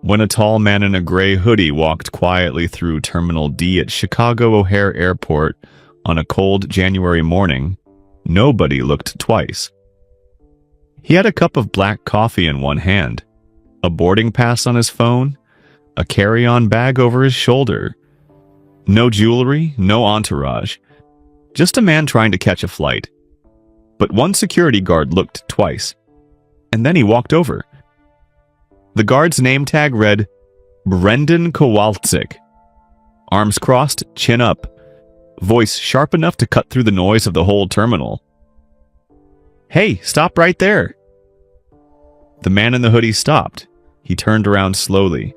when a tall man in a gray hoodie walked quietly through Terminal D at Chicago O'Hare Airport on a cold January morning, nobody looked twice. He had a cup of black coffee in one hand, a boarding pass on his phone, a carry-on bag over his shoulder. No jewelry, no entourage, just a man trying to catch a flight. But one security guard looked twice, and then he walked over. The guard's name tag read, Brendan Kowalczyk. Arms crossed, chin up, voice sharp enough to cut through the noise of the whole terminal. "Hey, stop right there." The man in the hoodie stopped. He turned around slowly,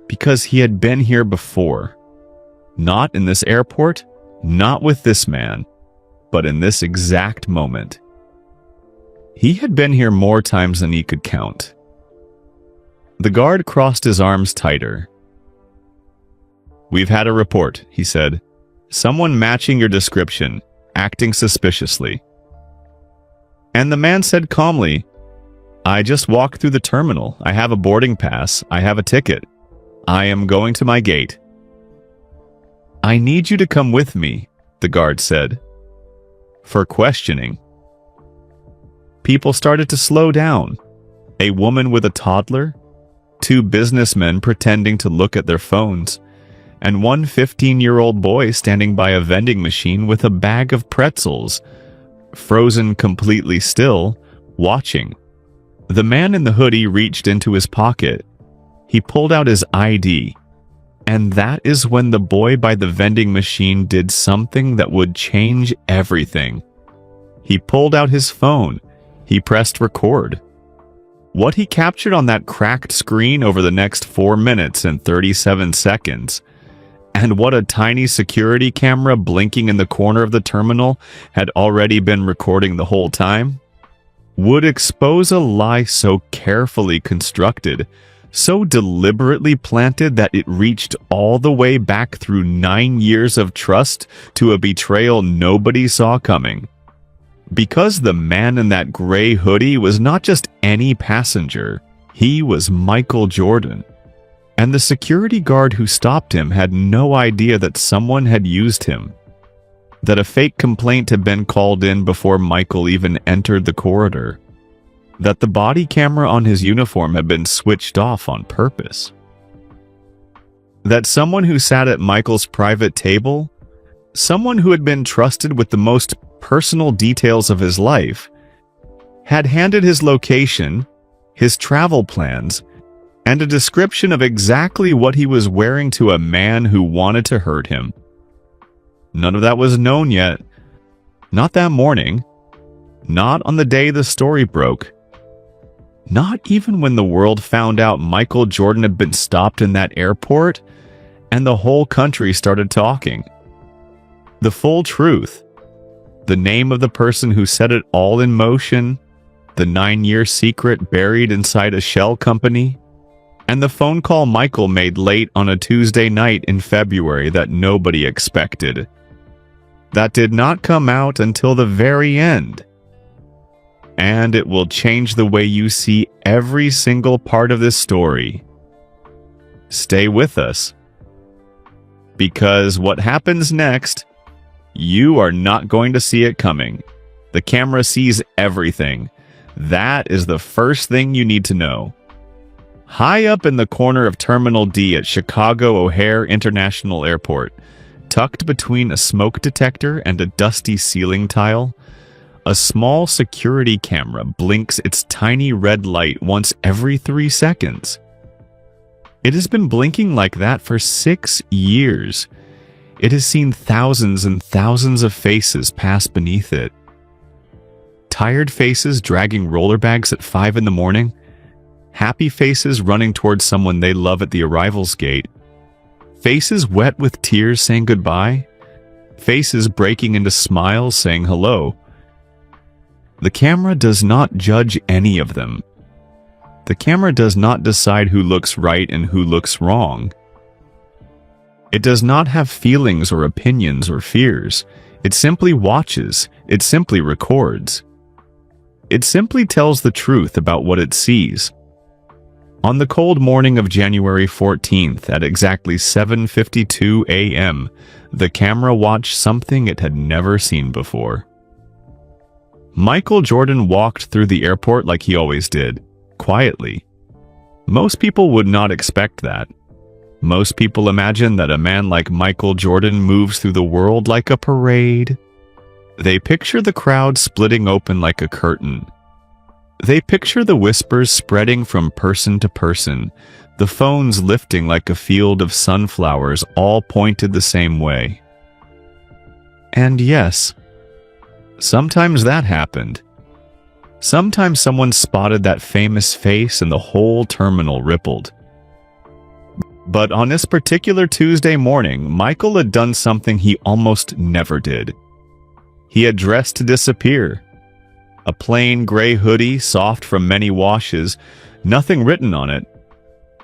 because he had been here before. Not in this airport, not with this man, but in this exact moment. He had been here more times than he could count. The guard crossed his arms tighter. "We've had a report," he said. "Someone matching your description, acting suspiciously." And the man said calmly, "I just walked through the terminal. I have a boarding pass. I have a ticket. I am going to my gate." "I need you to come with me," the guard said, "for questioning." People started to slow down. A woman with a toddler, two businessmen pretending to look at their phones, and one 15-year-old boy standing by a vending machine with a bag of pretzels, frozen completely still, watching. The man in the hoodie reached into his pocket. He pulled out his ID. And that is when the boy by the vending machine did something that would change everything. He pulled out his phone. He pressed record. What he captured on that cracked screen over the next 4 minutes and 37 seconds, and what a tiny security camera blinking in the corner of the terminal had already been recording the whole time, would expose a lie so carefully constructed, so deliberately planted that it reached all the way back through 9 years of trust to a betrayal nobody saw coming. Because the man in that gray hoodie was not just any passenger, he was Michael Jordan. And the security guard who stopped him had no idea that someone had used him, that a fake complaint had been called in before Michael even entered the corridor, that the body camera on his uniform had been switched off on purpose, that someone who sat at Michael's private table, someone who had been trusted with the most personal details of his life, had handed his location, his travel plans, and a description of exactly what he was wearing to a man who wanted to hurt him. None of that was known yet. Not that morning. Not on the day the story broke. Not even when the world found out Michael Jordan had been stopped in that airport and the whole country started talking. The full truth. The name of the person who set it all in motion, the 9-year secret buried inside a shell company, and the phone call Michael made late on a Tuesday night in February that nobody expected. That did not come out until the very end. And it will change the way you see every single part of this story. Stay with us. Because what happens next, you are not going to see it coming. The camera sees everything. That is the first thing you need to know. High up in the corner of Terminal D at Chicago O'Hare International Airport, tucked between a smoke detector and a dusty ceiling tile, a small security camera blinks its tiny red light once every 3 seconds. It has been blinking like that for 6 years. It has seen thousands and thousands of faces pass beneath it. Tired faces dragging roller bags at 5 in the morning. Happy faces running towards someone they love at the arrivals gate. Faces wet with tears saying goodbye. Faces breaking into smiles saying hello. The camera does not judge any of them. The camera does not decide who looks right and who looks wrong. It does not have feelings or opinions or fears. It simply watches. It simply records. It simply tells the truth about what it sees. On the cold morning of January 14th at exactly 7:52 a.m., the camera watched something it had never seen before. Michael Jordan walked through the airport like he always did, quietly. Most people would not expect that. Most people imagine that a man like Michael Jordan moves through the world like a parade. They picture the crowd splitting open like a curtain. They picture the whispers spreading from person to person, the phones lifting like a field of sunflowers all pointed the same way. And yes, sometimes that happened. Sometimes someone spotted that famous face and the whole terminal rippled. But on this particular Tuesday morning, Michael had done something he almost never did. He had dressed to disappear. A plain gray hoodie, soft from many washes, nothing written on it.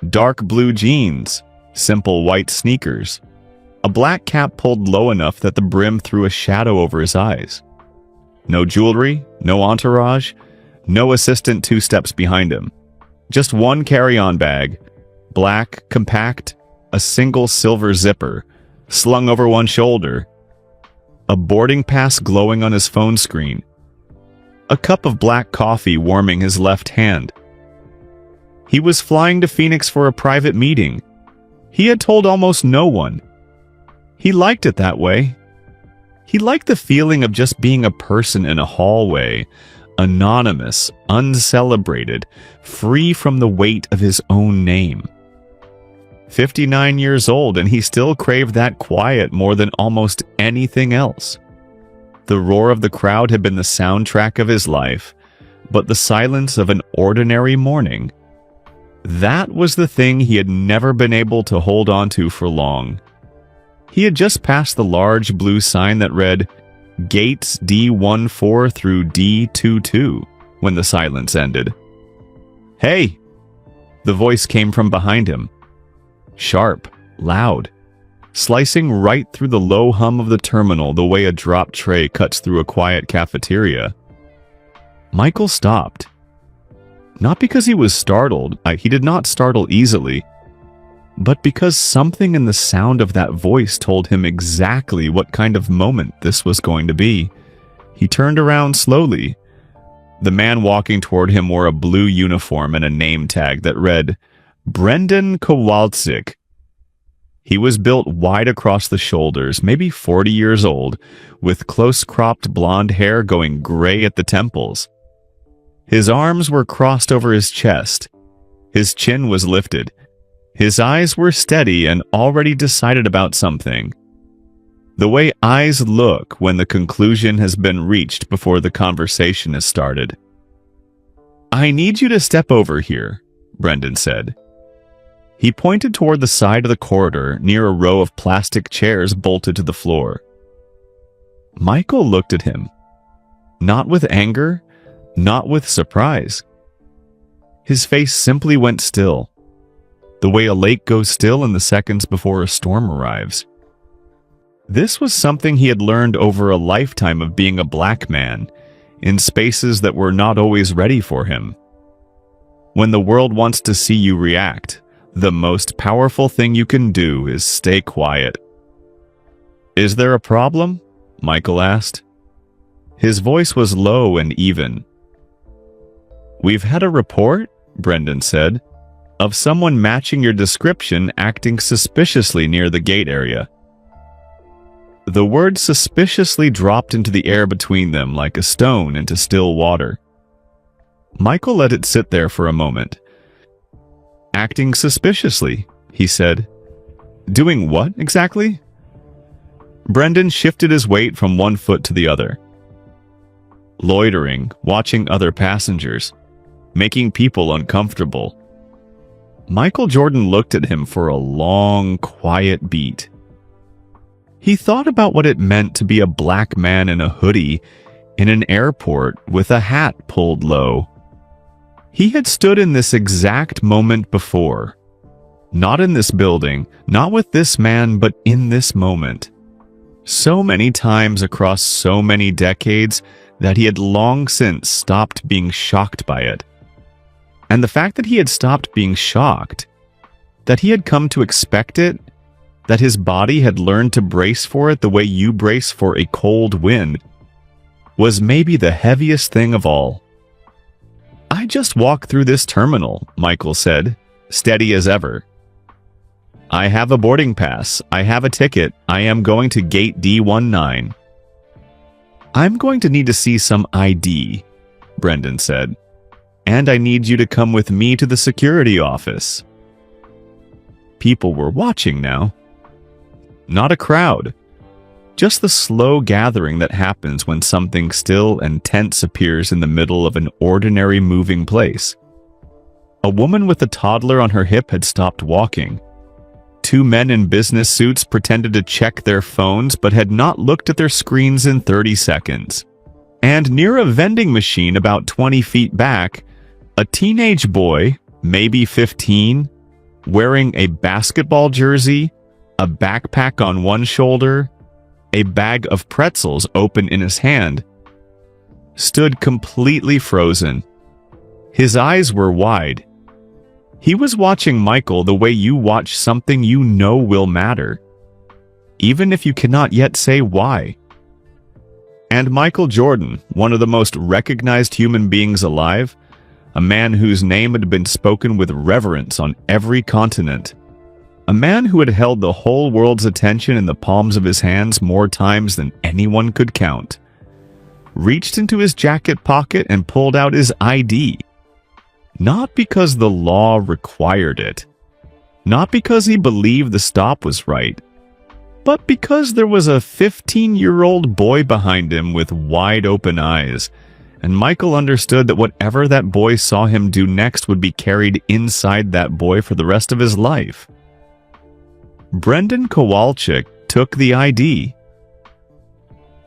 Dark blue jeans, simple white sneakers. A black cap pulled low enough that the brim threw a shadow over his eyes. No jewelry, no entourage, no assistant 2 steps behind him. Just one carry-on bag, black, compact, a single silver zipper, slung over one shoulder. A boarding pass glowing on his phone screen. A cup of black coffee warming his left hand. He was flying to Phoenix for a private meeting. He had told almost no one. He liked it that way. He liked the feeling of just being a person in a hallway, anonymous, uncelebrated, free from the weight of his own name. 59 years old, and he still craved that quiet more than almost anything else. The roar of the crowd had been the soundtrack of his life, but the silence of an ordinary morning, that was the thing he had never been able to hold on to for long. He had just passed the large blue sign that read, Gates D14 through D22, when the silence ended. "Hey!" The voice came from behind him. Sharp, loud, slicing right through the low hum of the terminal the way a drop tray cuts through a quiet cafeteria. Michael stopped. Not because he was startled, he did not startle easily, but because something in the sound of that voice told him exactly what kind of moment this was going to be. He turned around slowly. The man walking toward him wore a blue uniform and a name tag that read, Brendan Kowalczyk. He was built wide across the shoulders, maybe 40 years old, with close-cropped blonde hair going gray at the temples. His arms were crossed over his chest. His chin was lifted. His eyes were steady and already decided about something. The way eyes look when the conclusion has been reached before the conversation has started. "I need you to step over here," Brendan said. He pointed toward the side of the corridor near a row of plastic chairs bolted to the floor. Michael looked at him. Not with anger, not with surprise. His face simply went still, the way a lake goes still in the seconds before a storm arrives. This was something he had learned over a lifetime of being a black man, in spaces that were not always ready for him. When the world wants to see you react, the most powerful thing you can do is stay quiet. "Is there a problem?" Michael asked. His voice was low and even. "We've had a report," Brendan said, "of someone matching your description acting suspiciously near the gate area." The word suspiciously dropped into the air between them like a stone into still water. Michael let it sit there for a moment. "Acting suspiciously," he said. "Doing what, exactly?" Brendan shifted his weight from one foot to the other. "Loitering, watching other passengers, making people uncomfortable." Michael Jordan looked at him for a long, quiet beat. He thought about what it meant to be a black man in a hoodie in an airport with a hat pulled low. He had stood in this exact moment before. Not in this building, not with this man, but in this moment. So many times across so many decades that he had long since stopped being shocked by it. And the fact that he had stopped being shocked, that he had come to expect it, that his body had learned to brace for it the way you brace for a cold wind, was maybe the heaviest thing of all. "I just walked through this terminal," Michael said, steady as ever. "I have a boarding pass. I have a ticket. I am going to gate D19. "I'm going to need to see some ID," Brendan said. "And I need you to come with me to the security office." People were watching now. Not a crowd. Just the slow gathering that happens when something still and tense appears in the middle of an ordinary moving place. A woman with a toddler on her hip had stopped walking. Two men in business suits pretended to check their phones but had not looked at their screens in 30 seconds. And near a vending machine about 20 feet back, a teenage boy, maybe 15, wearing a basketball jersey, a backpack on one shoulder, a bag of pretzels open in his hand, stood completely frozen. His eyes were wide. He was watching Michael the way you watch something you know will matter, even if you cannot yet say why. And Michael Jordan, one of the most recognized human beings alive, a man whose name had been spoken with reverence on every continent, a man who had held the whole world's attention in the palms of his hands more times than anyone could count, reached into his jacket pocket and pulled out his ID. Not because the law required it, not because he believed the stop was right, but because there was a 15-year-old boy behind him with wide-open eyes, and Michael understood that whatever that boy saw him do next would be carried inside that boy for the rest of his life. Brendan Kowalczyk took the ID.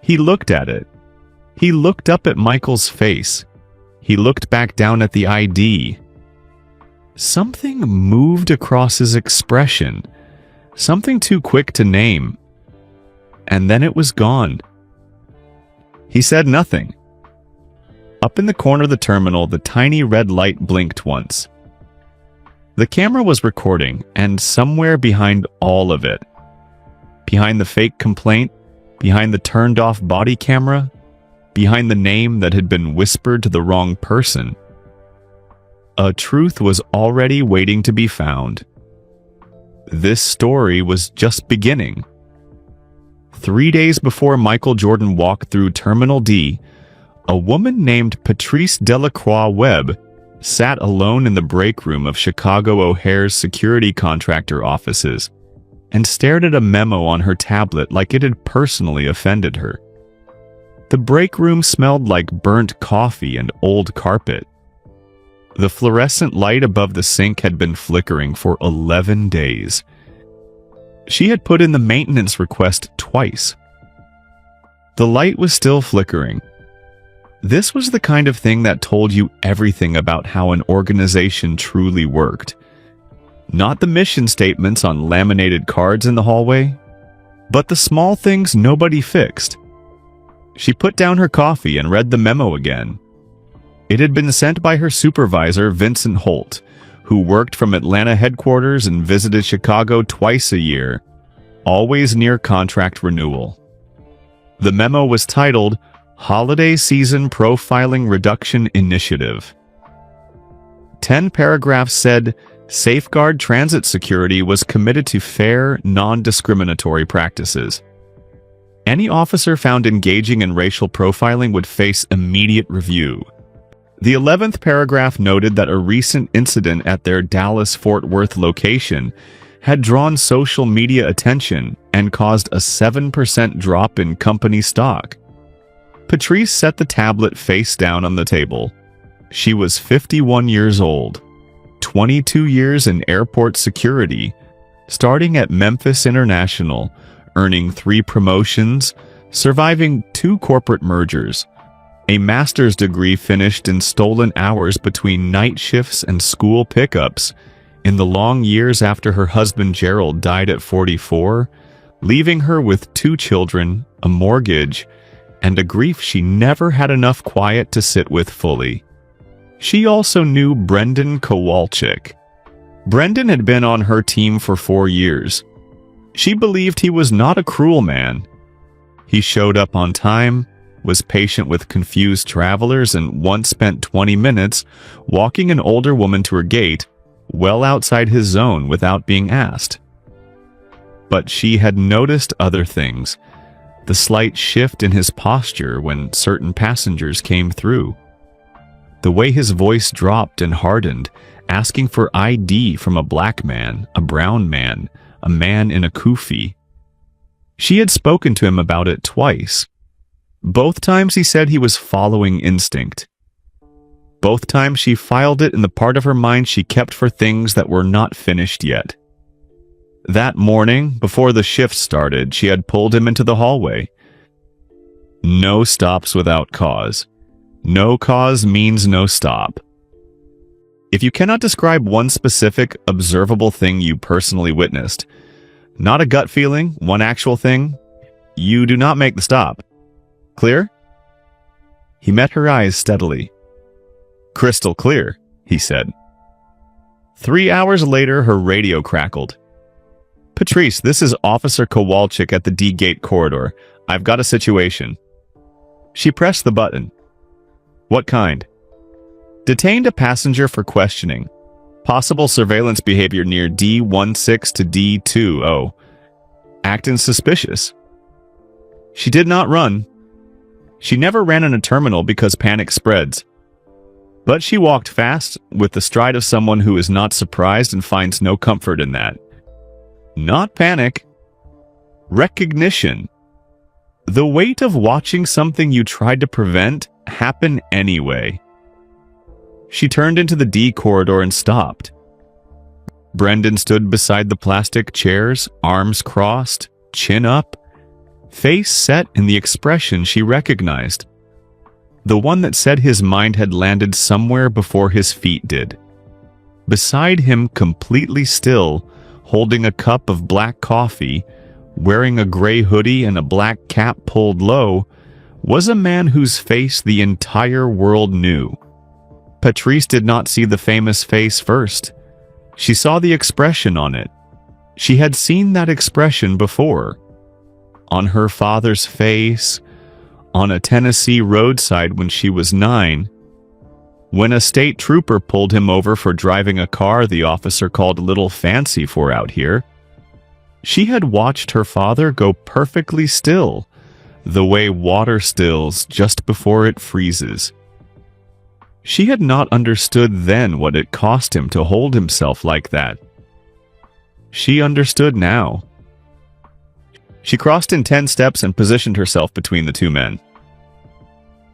He looked at it. He looked up at Michael's face. He looked back down at the ID. Something moved across his expression, something too quick to name, and then it was gone. He said nothing. Up in the corner of the terminal, the tiny red light blinked once. The camera was recording, and somewhere behind all of it, behind the fake complaint, behind the turned-off body camera, behind the name that had been whispered to the wrong person, a truth was already waiting to be found. This story was just beginning. 3 days before Michael Jordan walked through Terminal D, a woman named Patrice Delacroix Webb sat alone in the break room of Chicago O'Hare's security contractor offices and stared at a memo on her tablet like it had personally offended her. The break room smelled like burnt coffee and old carpet. The fluorescent light above the sink had been flickering for 11 days. She had put in the maintenance request twice. The light was still flickering. This was the kind of thing that told you everything about how an organization truly worked. Not the mission statements on laminated cards in the hallway, but the small things nobody fixed. She put down her coffee and read the memo again. It had been sent by her supervisor, Vincent Holt, who worked from Atlanta headquarters and visited Chicago twice a year, always near contract renewal. The memo was titled Holiday Season Profiling Reduction Initiative. 10 paragraphs said, Safeguard Transit Security was committed to fair, non-discriminatory practices. Any officer found engaging in racial profiling would face immediate review. The 11th paragraph noted that a recent incident at their Dallas-Fort Worth location had drawn social media attention and caused a 7% drop in company stock. Patrice set the tablet face down on the table. She was 51 years old, 22 years in airport security, starting at Memphis International, earning 3 promotions, surviving 2 corporate mergers, a master's degree finished in stolen hours between night shifts and school pickups, in the long years after her husband Gerald died at 44, leaving her with 2 children, a mortgage, and a grief she never had enough quiet to sit with fully. She also knew Brendan Kowalczyk. Brendan had been on her team for 4 years. She believed he was not a cruel man. He showed up on time, was patient with confused travelers, and once spent 20 minutes walking an older woman to her gate, well outside his zone without being asked. But she had noticed other things. The slight shift in his posture when certain passengers came through. The way his voice dropped and hardened, asking for ID from a black man, a brown man, a man in a kufi. She had spoken to him about it twice. Both times he said he was following instinct. Both times she filed it in the part of her mind she kept for things that were not finished yet. That morning, before the shift started, she had pulled him into the hallway. No stops without cause. No cause means no stop. If you cannot describe one specific, observable thing you personally witnessed, not a gut feeling, one actual thing, you do not make the stop. Clear? He met her eyes steadily. Crystal clear, he said. 3 hours later, her radio crackled. Patrice, this is Officer Kowalczyk at the D Gate corridor. I've got a situation. She pressed the button. What kind? Detained a passenger for questioning. Possible surveillance behavior near D16 to D20. Acting suspicious. She did not run. She never ran in a terminal because panic spreads. But she walked fast, with the stride of someone who is not surprised and finds no comfort in that. Not panic. Recognition. The weight of watching something you tried to prevent happen anyway. She turned into the D corridor and stopped. Brendan stood beside the plastic chairs, arms crossed, chin up, face set in the expression she recognized. The one that said his mind had landed somewhere before his feet did. Beside him, completely still, holding a cup of black coffee, wearing a gray hoodie and a black cap pulled low, was a man whose face the entire world knew. Patrice did not see the famous face first. She saw the expression on it. She had seen that expression before. On her father's face, on a Tennessee roadside when she was 9. When a state trooper pulled him over for driving a car the officer called a little fancy for out here. She had watched her father go perfectly still, the way water stills just before it freezes. She had not understood then what it cost him to hold himself like that. She understood now. She crossed in 10 steps and positioned herself between the two men.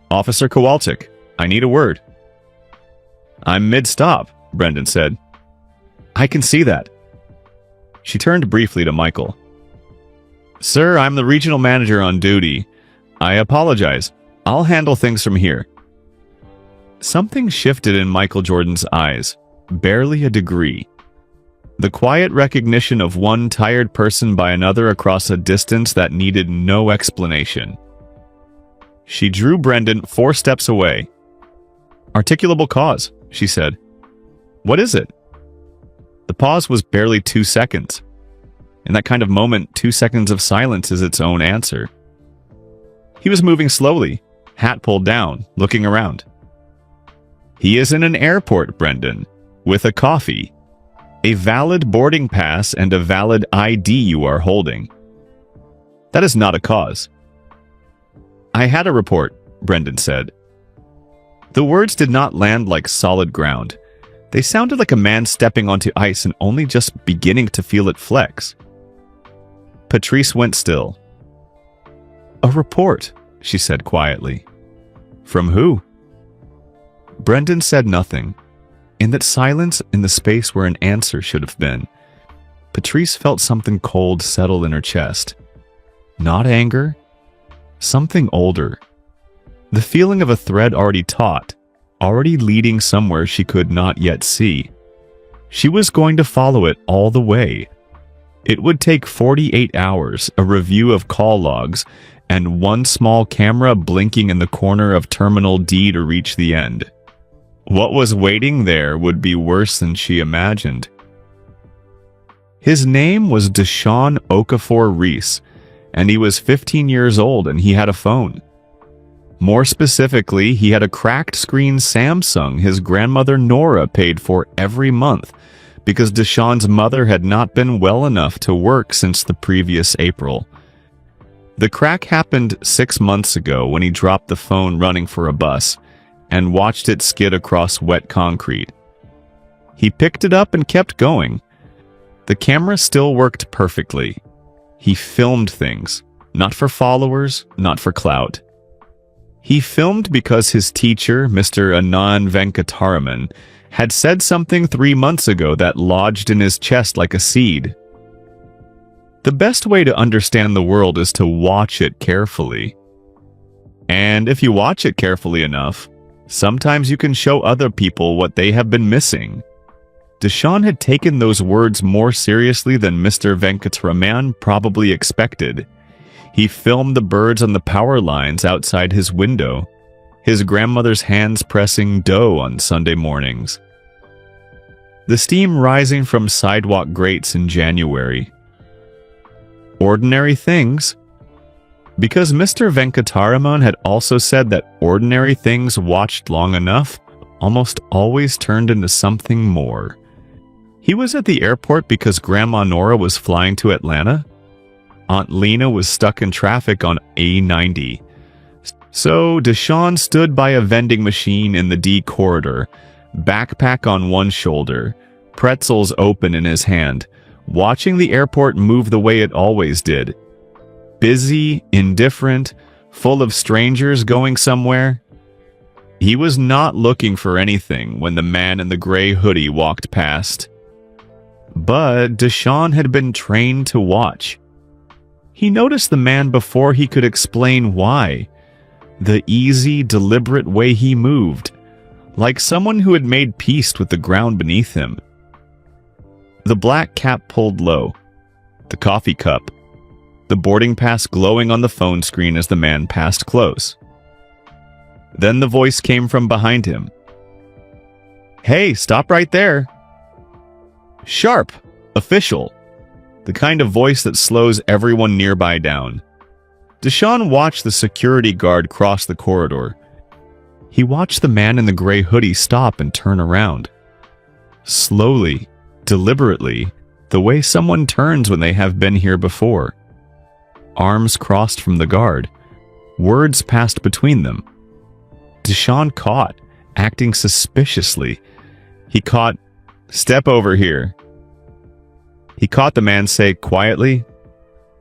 Officer Kowalczyk, I need a word. I'm mid-stop, Brendan said. I can see that. She turned briefly to Michael. Sir, I'm the regional manager on duty. I apologize. I'll handle things from here. Something shifted in Michael Jordan's eyes, barely a degree. The quiet recognition of one tired person by another across a distance that needed no explanation. She drew Brendan 4 steps away. Articulable cause, she said. What is it? The pause was barely 2 seconds. In that kind of moment, 2 seconds of silence is its own answer. He was moving slowly, hat pulled down, looking around. He is in an airport, Brendan, with a coffee, a valid boarding pass, and a valid ID you are holding. That is not a cause. I had a report, Brendan said. The words did not land like solid ground. They sounded like a man stepping onto ice and only just beginning to feel it flex. Patrice went still. A report, she said quietly. From who? Brendan said nothing. In that silence, in the space where an answer should have been, Patrice felt something cold settle in her chest. Not anger. Something older. The feeling of a thread already taut, already leading somewhere she could not yet see. She was going to follow it all the way. It would take 48 hours, a review of call logs, and one small camera blinking in the corner of Terminal D to reach the end. What was waiting there would be worse than she imagined. His name was Deshaun Okafor Reese, and he was 15 years old and he had a phone. More specifically, he had a cracked screen Samsung his grandmother Nora paid for every month because Deshaun's mother had not been well enough to work since the previous April. The crack happened 6 months ago when he dropped the phone running for a bus and watched it skid across wet concrete. He picked it up and kept going. The camera still worked perfectly. He filmed things, not for followers, not for clout. He filmed because his teacher, Mr. Anand Venkataraman, had said something 3 months ago that lodged in his chest like a seed. The best way to understand the world is to watch it carefully. And if you watch it carefully enough, sometimes you can show other people what they have been missing. Deshaun had taken those words more seriously than Mr. Venkataraman probably expected. He filmed the birds on the power lines outside his window, his grandmother's hands pressing dough on Sunday mornings, the steam rising from sidewalk grates in January. Ordinary things. Because Mr. Venkataraman had also said that ordinary things watched long enough almost always turned into something more. He was at the airport because Grandma Nora was flying to Atlanta. Aunt Lena was stuck in traffic on A90. So Deshaun stood by a vending machine in the D corridor, backpack on one shoulder, pretzels open in his hand, watching the airport move the way it always did. Busy, indifferent, full of strangers going somewhere. He was not looking for anything when the man in the gray hoodie walked past. But Deshaun had been trained to watch. He noticed the man before he could explain why. The easy, deliberate way he moved, like someone who had made peace with the ground beneath him. The black cap pulled low, the coffee cup, the boarding pass glowing on the phone screen as the man passed close. Then the voice came from behind him. "Hey, stop right there." Sharp, official, the kind of voice that slows everyone nearby down. Deshaun watched the security guard cross the corridor. He watched the man in the gray hoodie stop and turn around. Slowly, deliberately, the way someone turns when they have been here before. Arms crossed from the guard. Words passed between them. Deshaun caught, acting suspiciously. He caught, "Step over here." He caught the man say quietly,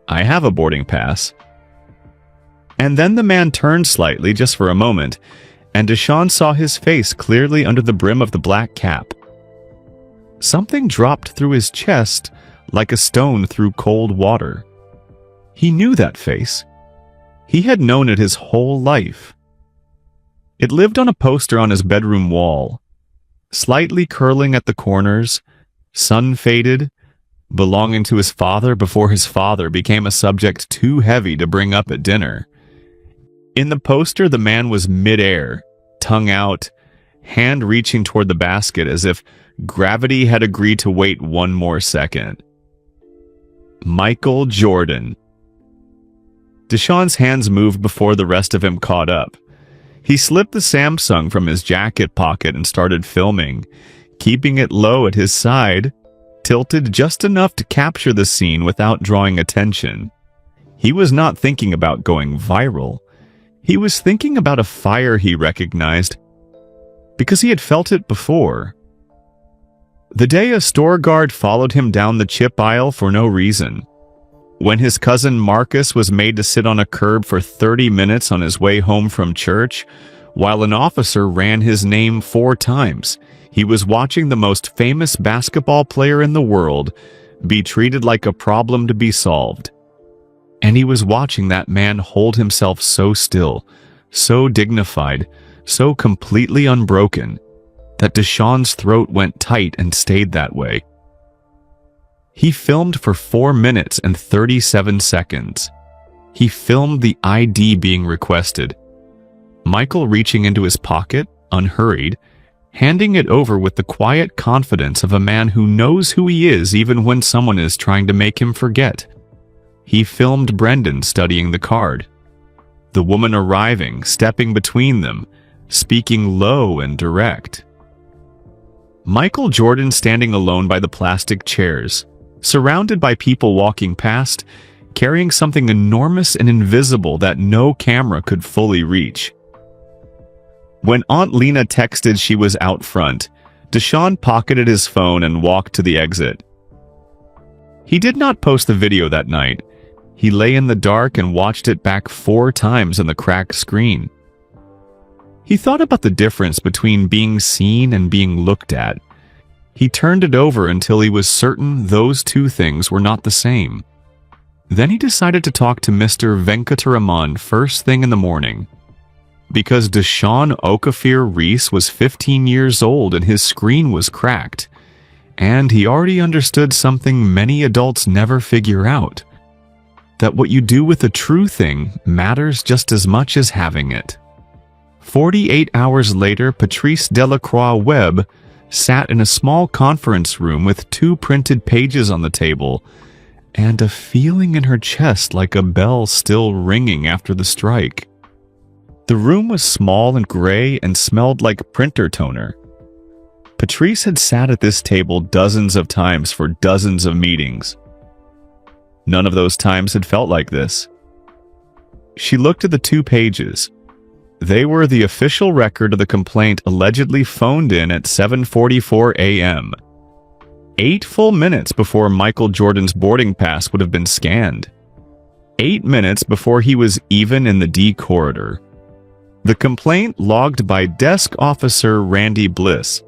"I have a boarding pass." And then the man turned slightly just for a moment, and Deshaun saw his face clearly under the brim of the black cap. Something dropped through his chest like a stone through cold water. He knew that face. He had known it his whole life. It lived on a poster on his bedroom wall, slightly curling at the corners, sun-faded, belonging to his father before his father became a subject too heavy to bring up at dinner. In the poster, the man was mid-air, tongue out, hand reaching toward the basket as if gravity had agreed to wait one more second. Michael Jordan. Deshaun's hands moved before the rest of him caught up. He slipped the Samsung from his jacket pocket and started filming, keeping it low at his side, tilted just enough to capture the scene without drawing attention. He was not thinking about going viral. He was thinking about a fire he recognized, because he had felt it before. The day a store guard followed him down the chip aisle for no reason. When his cousin Marcus was made to sit on a curb for 30 minutes on his way home from church, while an officer ran his name 4 times, he was watching the most famous basketball player in the world be treated like a problem to be solved. And he was watching that man hold himself so still, so dignified, so completely unbroken, that Deshaun's throat went tight and stayed that way. He filmed for 4 minutes and 37 seconds. He filmed the ID being requested. Michael reaching into his pocket, unhurried, handing it over with the quiet confidence of a man who knows who he is even when someone is trying to make him forget. He filmed Brendan studying the card. The woman arriving, stepping between them, speaking low and direct. Michael Jordan standing alone by the plastic chairs, surrounded by people walking past, carrying something enormous and invisible that no camera could fully reach. When Aunt Lena texted she was out front, Deshaun pocketed his phone and walked to the exit. He did not post the video that night. He lay in the dark and watched it back 4 times on the cracked screen. He thought about the difference between being seen and being looked at. He turned it over until he was certain those two things were not the same. Then he decided to talk to Mr. Venkataraman first thing in the morning. Because Deshaun Okafir Reese was 15 years old and his screen was cracked. And he already understood something many adults never figure out. That what you do with a true thing matters just as much as having it. 48 hours later, Patrice Delacroix-Webb sat in a small conference room with 2 printed pages on the table and a feeling in her chest like a bell still ringing after the strike. The room was small and gray and smelled like printer toner. Patrice had sat at this table dozens of times for dozens of meetings. None of those times had felt like this. She looked at the 2 pages. They were the official record of the complaint allegedly phoned in at 7:44 a.m. 8 full minutes before Michael Jordan's boarding pass would have been scanned. 8 minutes before he was even in the D corridor. The complaint logged by desk officer Randy Bliss,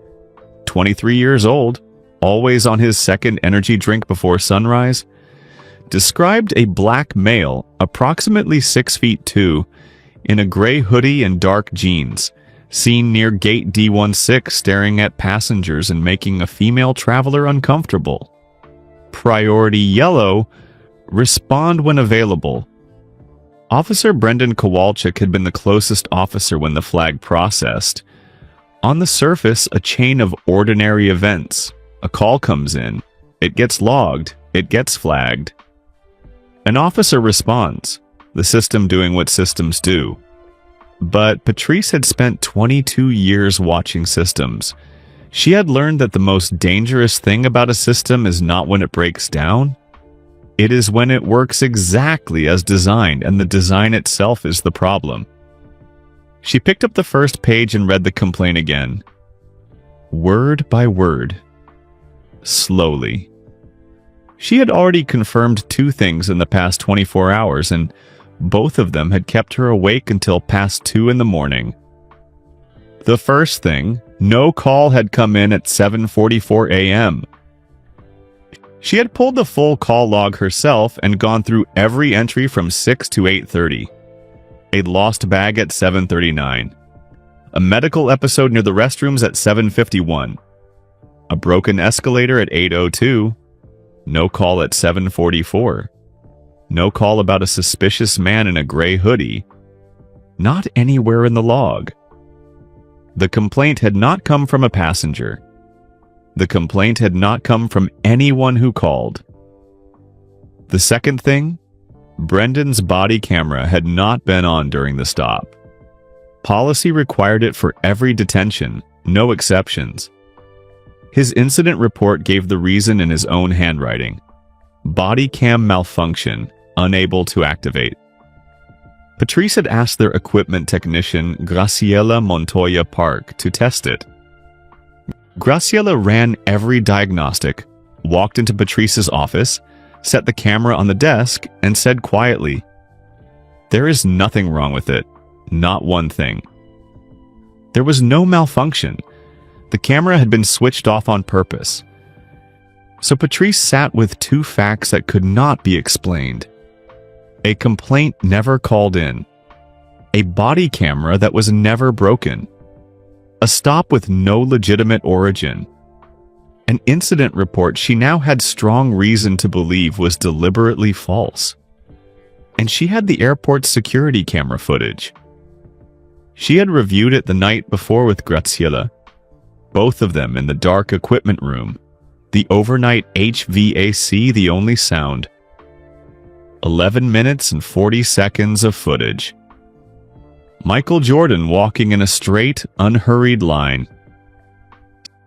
23 years old, always on his second energy drink before sunrise, described a black male, approximately 6'2", in a gray hoodie and dark jeans, seen near gate D16 staring at passengers and making a female traveler uncomfortable. Priority yellow, respond when available. Officer Brendan Kowalczyk had been the closest officer when the flag processed. On the surface, a chain of ordinary events. A call comes in. It gets logged. It gets flagged. An officer responds, the system doing what systems do. But Patrice had spent 22 years watching systems. She had learned that the most dangerous thing about a system is not when it breaks down. It is when it works exactly as designed and the design itself is the problem. She picked up the first page and read the complaint again. Word by word. Slowly. She had already confirmed 2 things in the past 24 hours, and both of them had kept her awake until past 2 in the morning. The first thing, no call had come in at 7:44 a.m. She had pulled the full call log herself and gone through every entry from 6 to 8:30. A lost bag at 7:39. A medical episode near the restrooms at 7:51. A broken escalator at 8:02. No call at 7:44. No call about a suspicious man in a gray hoodie. Not anywhere in the log. The complaint had not come from a passenger. The complaint had not come from anyone who called. The second thing, Brendan's body camera had not been on during the stop. Policy required it for every detention, no exceptions. His incident report gave the reason in his own handwriting. Body cam malfunction, unable to activate. Patrice had asked their equipment technician, Graciela Montoya Park, to test it. Graciela ran every diagnostic, walked into Patrice's office, set the camera on the desk, and said quietly, "There is nothing wrong with it. Not one thing." There was no malfunction. The camera had been switched off on purpose. So Patrice sat with 2 facts that could not be explained. A complaint never called in. A body camera that was never broken. A stop with no legitimate origin. An incident report she now had strong reason to believe was deliberately false. And she had the airport's security camera footage. She had reviewed it the night before with Graciela. both of them in the dark equipment room, the overnight HVAC the only sound. 11 minutes and 40 seconds of footage. Michael Jordan walking in a straight, unhurried line.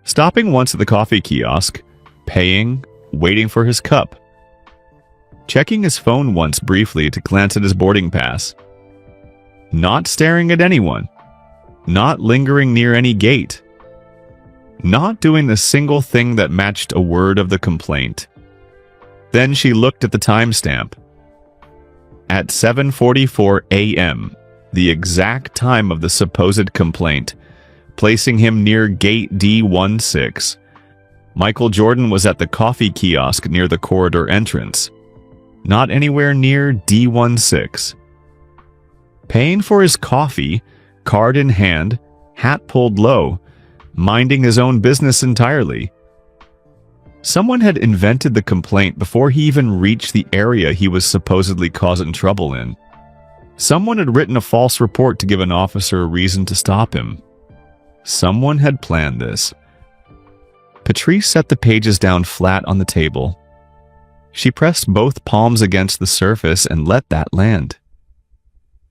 Stopping once at the coffee kiosk, paying, waiting for his cup. Checking his phone once briefly to glance at his boarding pass. Not staring at anyone. Not lingering near any gate. Not doing the single thing that matched a word of the complaint. Then she looked at the timestamp. At 7:44 a.m., the exact time of the supposed complaint, placing him near gate D16. Michael Jordan was at the coffee kiosk near the corridor entrance, not anywhere near D16. Paying for his coffee, card in hand, hat pulled low, minding his own business entirely. Someone had invented the complaint before he even reached the area he was supposedly causing trouble in. Someone had written a false report to give an officer a reason to stop him. Someone had planned this. Patrice set the pages down flat on the table. She pressed both palms against the surface and let that land.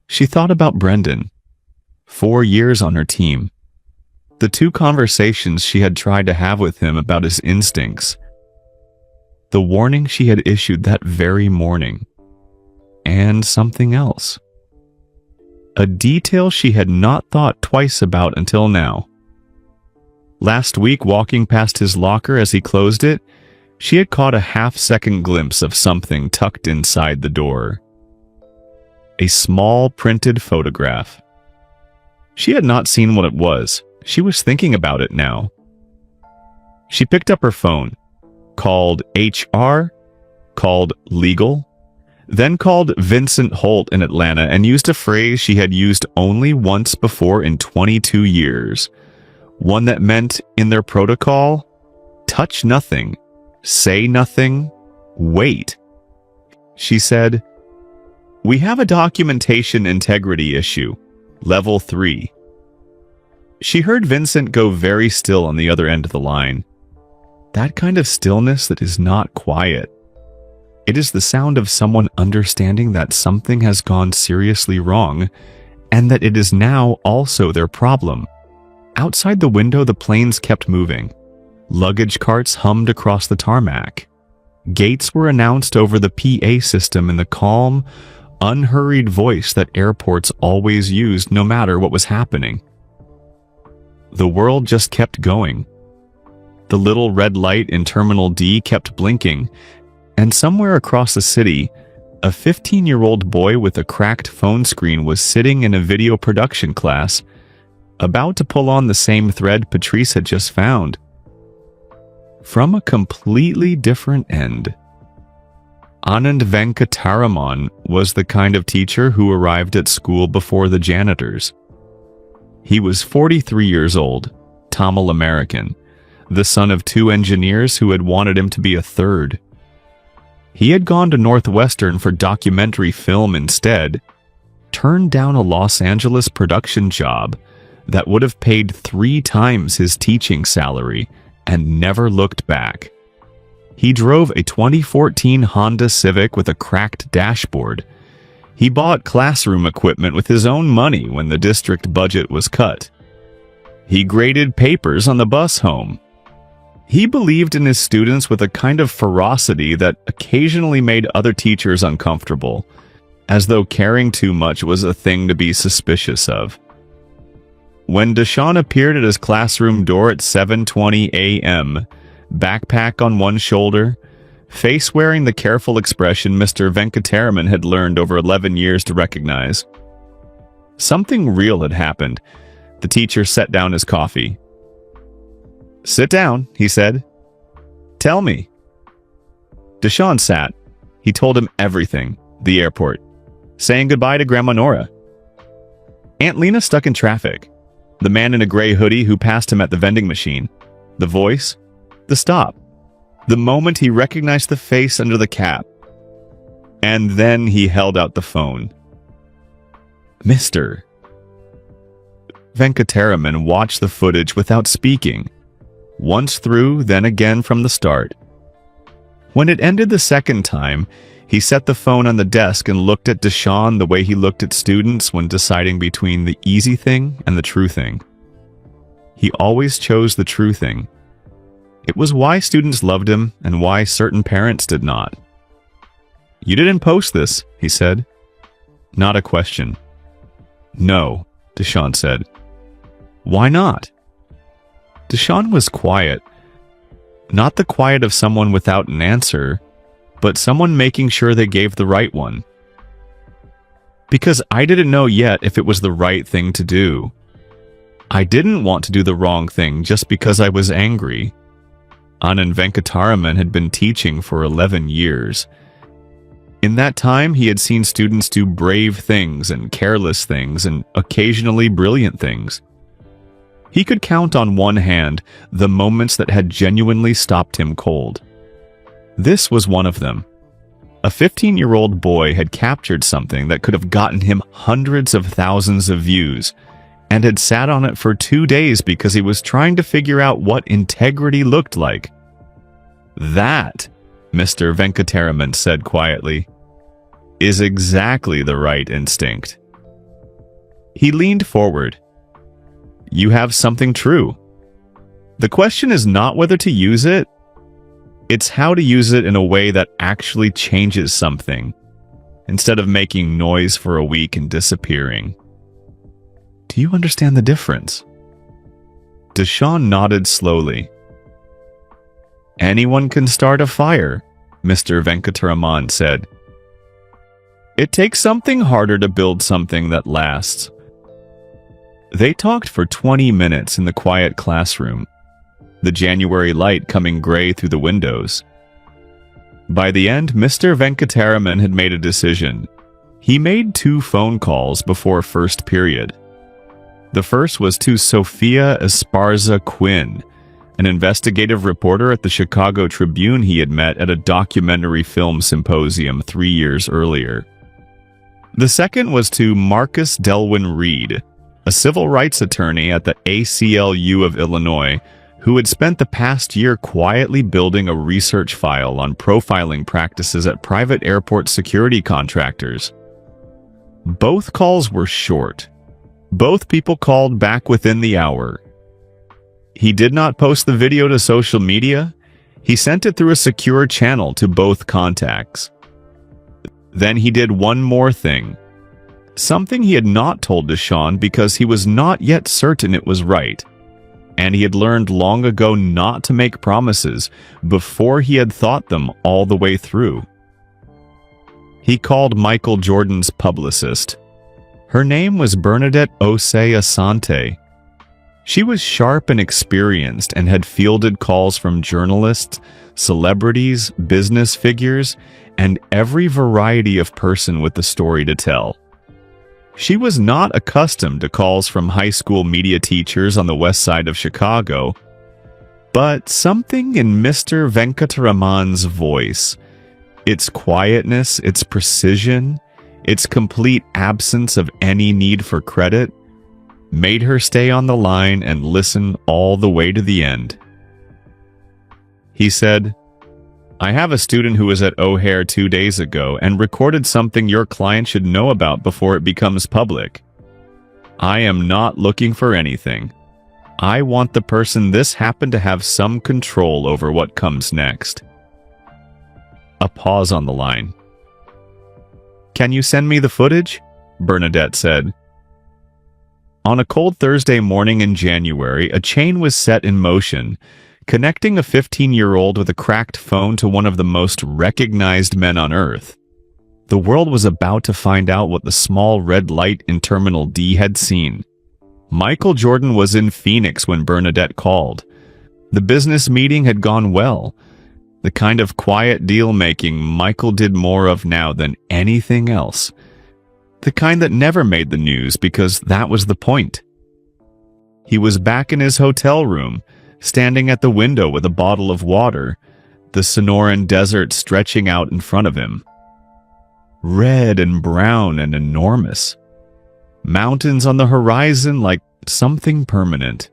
She thought about Brendan. 4 years on her team. The 2 conversations she had tried to have with him about his instincts. The warning she had issued that very morning. And something else. A detail she had not thought twice about until now. Last week, walking past his locker as he closed it, she had caught a half-second glimpse of something tucked inside the door. A small printed photograph. She had not seen what it was. She was thinking about it now. She picked up her phone, called HR, called legal, then called Vincent Holt in Atlanta and used a phrase she had used only once before in 22 years. One that meant, in their protocol, touch nothing, say nothing, wait. She said, "We have a documentation integrity issue, level 3. She heard Vincent go very still on the other end of the line. That kind of stillness that is not quiet. It is the sound of someone understanding that something has gone seriously wrong, and that it is now also their problem. Outside the window, the planes kept moving. Luggage carts hummed across the tarmac. Gates were announced over the PA system in the calm, unhurried voice that airports always used no matter what was happening. The world just kept going. The little red light in Terminal D kept blinking, and somewhere across the city, a 15-year-old boy with a cracked phone screen was sitting in a video production class, about to pull on the same thread Patrice had just found. From a completely different end. Anand Venkataraman was the kind of teacher who arrived at school before the janitors. He was 43 years old, Tamil American, the son of 2 engineers who had wanted him to be a third. He had gone to Northwestern for documentary film instead, turned down a Los Angeles production job that would have paid 3 times his teaching salary, and never looked back. He drove a 2014 Honda Civic with a cracked dashboard. He bought classroom equipment with his own money when the district budget was cut. He graded papers on the bus home. He believed in his students with a kind of ferocity that occasionally made other teachers uncomfortable, as though caring too much was a thing to be suspicious of. When Deshaun appeared at his classroom door at 7:20 a.m., backpack on one shoulder, face wearing the careful expression Mr. Venkataraman had learned over 11 years to recognize, something real had happened. The teacher set down his coffee. "Sit down," he said. "Tell me." Deshaun sat. He told him everything. The airport. Saying goodbye to Grandma Nora. Aunt Lena stuck in traffic. The man in a gray hoodie who passed him at the vending machine. The voice. The stop. The moment he recognized the face under the cap. And then he held out the phone. Mr. Venkataraman watched the footage without speaking, once through, then again from the start. When it ended the second time, he set the phone on the desk and looked at Deshawn the way he looked at students when deciding between the easy thing and the true thing. He always chose the true thing. It was why students loved him and why certain parents did not. "You didn't post this," he said. Not a question. "No," Deshawn said. "Why not?" Deshawn was quiet. Not the quiet of someone without an answer, but someone making sure they gave the right one. "Because I didn't know yet if it was the right thing to do. I didn't want to do the wrong thing just because I was angry." Anand Venkataraman had been teaching for 11 years. In that time, he had seen students do brave things and careless things and occasionally brilliant things. He could count on one hand the moments that had genuinely stopped him cold. This was one of them. A 15-year-old boy had captured something that could have gotten him hundreds of thousands of views and had sat on it for 2 days because he was trying to figure out what integrity looked like. "That," Mr. Venkataraman said quietly, "is exactly the right instinct." He leaned forward. "You have something true. The question is not whether to use it. It's how to use it in a way that actually changes something, instead of making noise for a week and disappearing. Do you understand the difference?" Deshawn nodded slowly. "Anyone can start a fire," Mr. Venkataraman said. "It takes something harder to build something that lasts." They talked for 20 minutes in the quiet classroom, the January light coming gray through the windows. By the end, Mr. Venkataraman had made a decision. He made 2 phone calls before first period. The first was to Sophia Esparza Quinn, an investigative reporter at the Chicago Tribune he had met at a documentary film symposium 3 years earlier. The second was to Marcus Delwyn Reed, a civil rights attorney at the ACLU of Illinois, who had spent the past year quietly building a research file on profiling practices at private airport security contractors. Both calls were short. Both people called back within the hour. He did not post the video to social media. He sent it through a secure channel to both contacts. Then he did one more thing. Something he had not told Deshawn because he was not yet certain it was right. And he had learned long ago not to make promises before he had thought them all the way through. He called Michael Jordan's publicist. Her name was Bernadette Osei Asante. She was sharp and experienced and had fielded calls from journalists, celebrities, business figures, and every variety of person with a story to tell. She was not accustomed to calls from high school media teachers on the west side of Chicago, but something in Mr. Venkataraman's voice, its quietness, its precision, its complete absence of any need for credit, made her stay on the line and listen all the way to the end. He said, "I have a student who was at O'Hare 2 days ago and recorded something your client should know about before it becomes public. I am not looking for anything. I want the person this happened to have some control over what comes next." A pause on the line. "Can you send me the footage?" Bernadette said. On a cold Thursday morning in January, a chain was set in motion, connecting a 15-year-old with a cracked phone to one of the most recognized men on Earth. The world was about to find out what the small red light in Terminal D had seen. Michael Jordan was in Phoenix when Bernadette called. The business meeting had gone well. The kind of quiet deal-making Michael did more of now than anything else. The kind that never made the news because that was the point. He was back in his hotel room, standing at the window with a bottle of water, the Sonoran Desert stretching out in front of him. Red and brown and enormous. Mountains on the horizon like something permanent.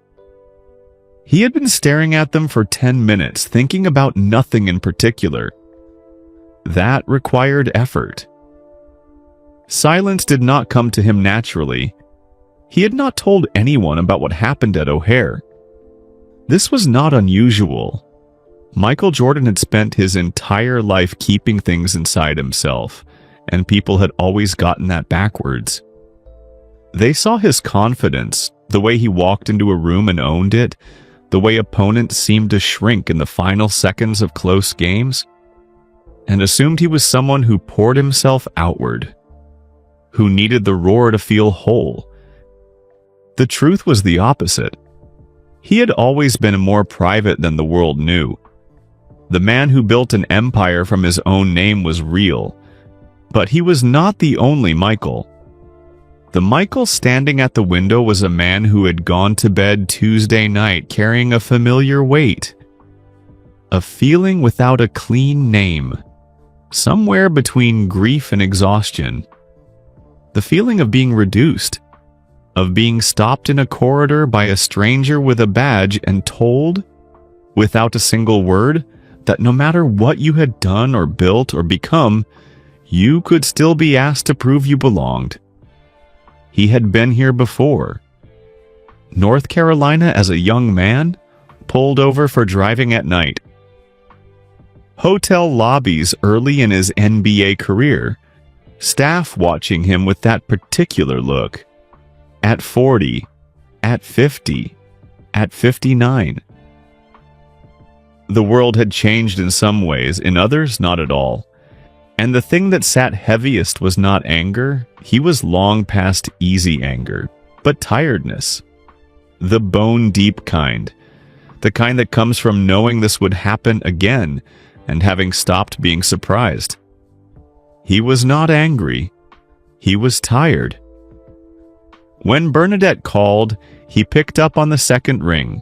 He had been staring at them for 10 minutes, thinking about nothing in particular. That required effort. Silence did not come to him naturally. He had not told anyone about what happened at O'Hare. This was not unusual. Michael Jordan had spent his entire life keeping things inside himself, and people had always gotten that backwards. They saw his confidence, the way he walked into a room and owned it, the way opponents seemed to shrink in the final seconds of close games, and assumed he was someone who poured himself outward, who needed the roar to feel whole. The truth was the opposite. He had always been more private than the world knew. The man who built an empire from his own name was real, but he was not the only Michael. The Michael standing at the window was a man who had gone to bed Tuesday night carrying a familiar weight. A feeling without a clean name, somewhere between grief and exhaustion. The feeling of being reduced, of being stopped in a corridor by a stranger with a badge and told, without a single word, that no matter what you had done or built or become, you could still be asked to prove you belonged. He had been here before. North Carolina as a young man, pulled over for driving at night. Hotel lobbies early in his NBA career, staff watching him with that particular look. At 40, at 50, at 59. The world had changed in some ways, in others not at all. And the thing that sat heaviest was not anger. He was long past easy anger, but tiredness. The bone-deep kind. The kind that comes from knowing this would happen again and having stopped being surprised. He was not angry. He was tired. When Bernadette called, he picked up on the second ring.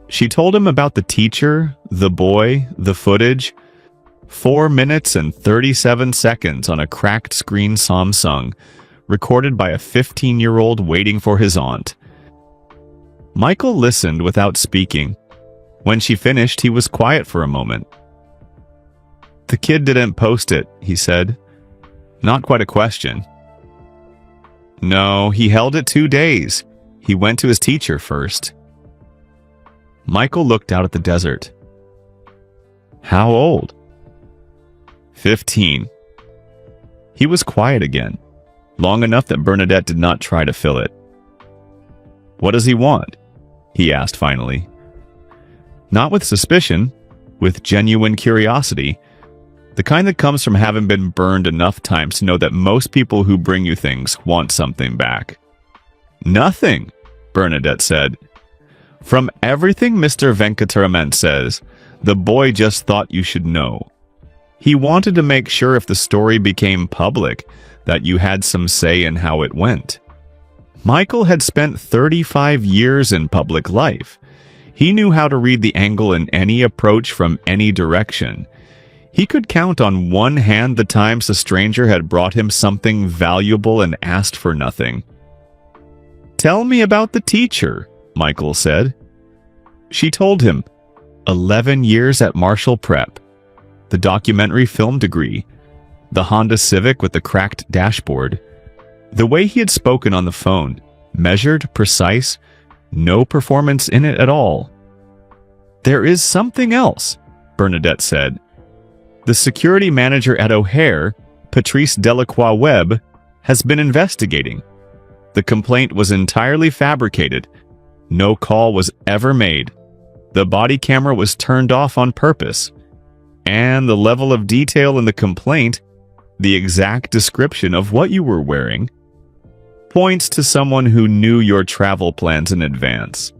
She told him about the teacher, the boy, the footage. 4 minutes and 37 seconds on a cracked screen Samsung, recorded by a 15-year-old waiting for his aunt. Michael listened without speaking. When she finished, he was quiet for a moment. "The kid didn't post it," he said. Not quite a question. "No, he held it 2 days. He went to his teacher first." Michael looked out at the desert. "How old?" 15. He was quiet again, long enough that Bernadette did not try to fill it. "What does he want?" he asked finally. Not with suspicion, with genuine curiosity, the kind that comes from having been burned enough times to know that most people who bring you things want something back. "Nothing," Bernadette said. "From everything Mr. Venkataraman says, the boy just thought you should know. He wanted to make sure if the story became public that you had some say in how it went." Michael had spent 35 years in public life. He knew how to read the angle in any approach from any direction. He could count on one hand the times a stranger had brought him something valuable and asked for nothing. "Tell me about the teacher," Michael said. She told him. 11 years at Marshall Prep. The documentary film degree. The Honda Civic with the cracked dashboard. The way he had spoken on the phone. Measured, precise, no performance in it at all. "There is something else," Bernadette said. "The security manager at O'Hare, Patrice Delacroix-Webb, has been investigating. The complaint was entirely fabricated. No call was ever made. The body camera was turned off on purpose. And the level of detail in the complaint, the exact description of what you were wearing, points to someone who knew your travel plans in advance."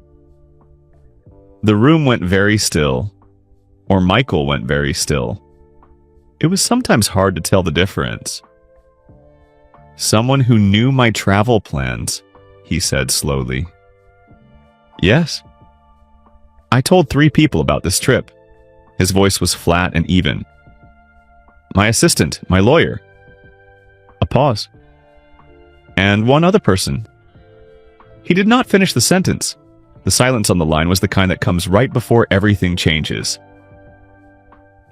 The room went very still, or Michael went very still. It was sometimes hard to tell the difference. "Someone who knew my travel plans," he said slowly. "Yes. I told 3 people about this trip." His voice was flat and even. "My assistant, my lawyer." A pause. "And one other person." He did not finish the sentence. The silence on the line was the kind that comes right before everything changes.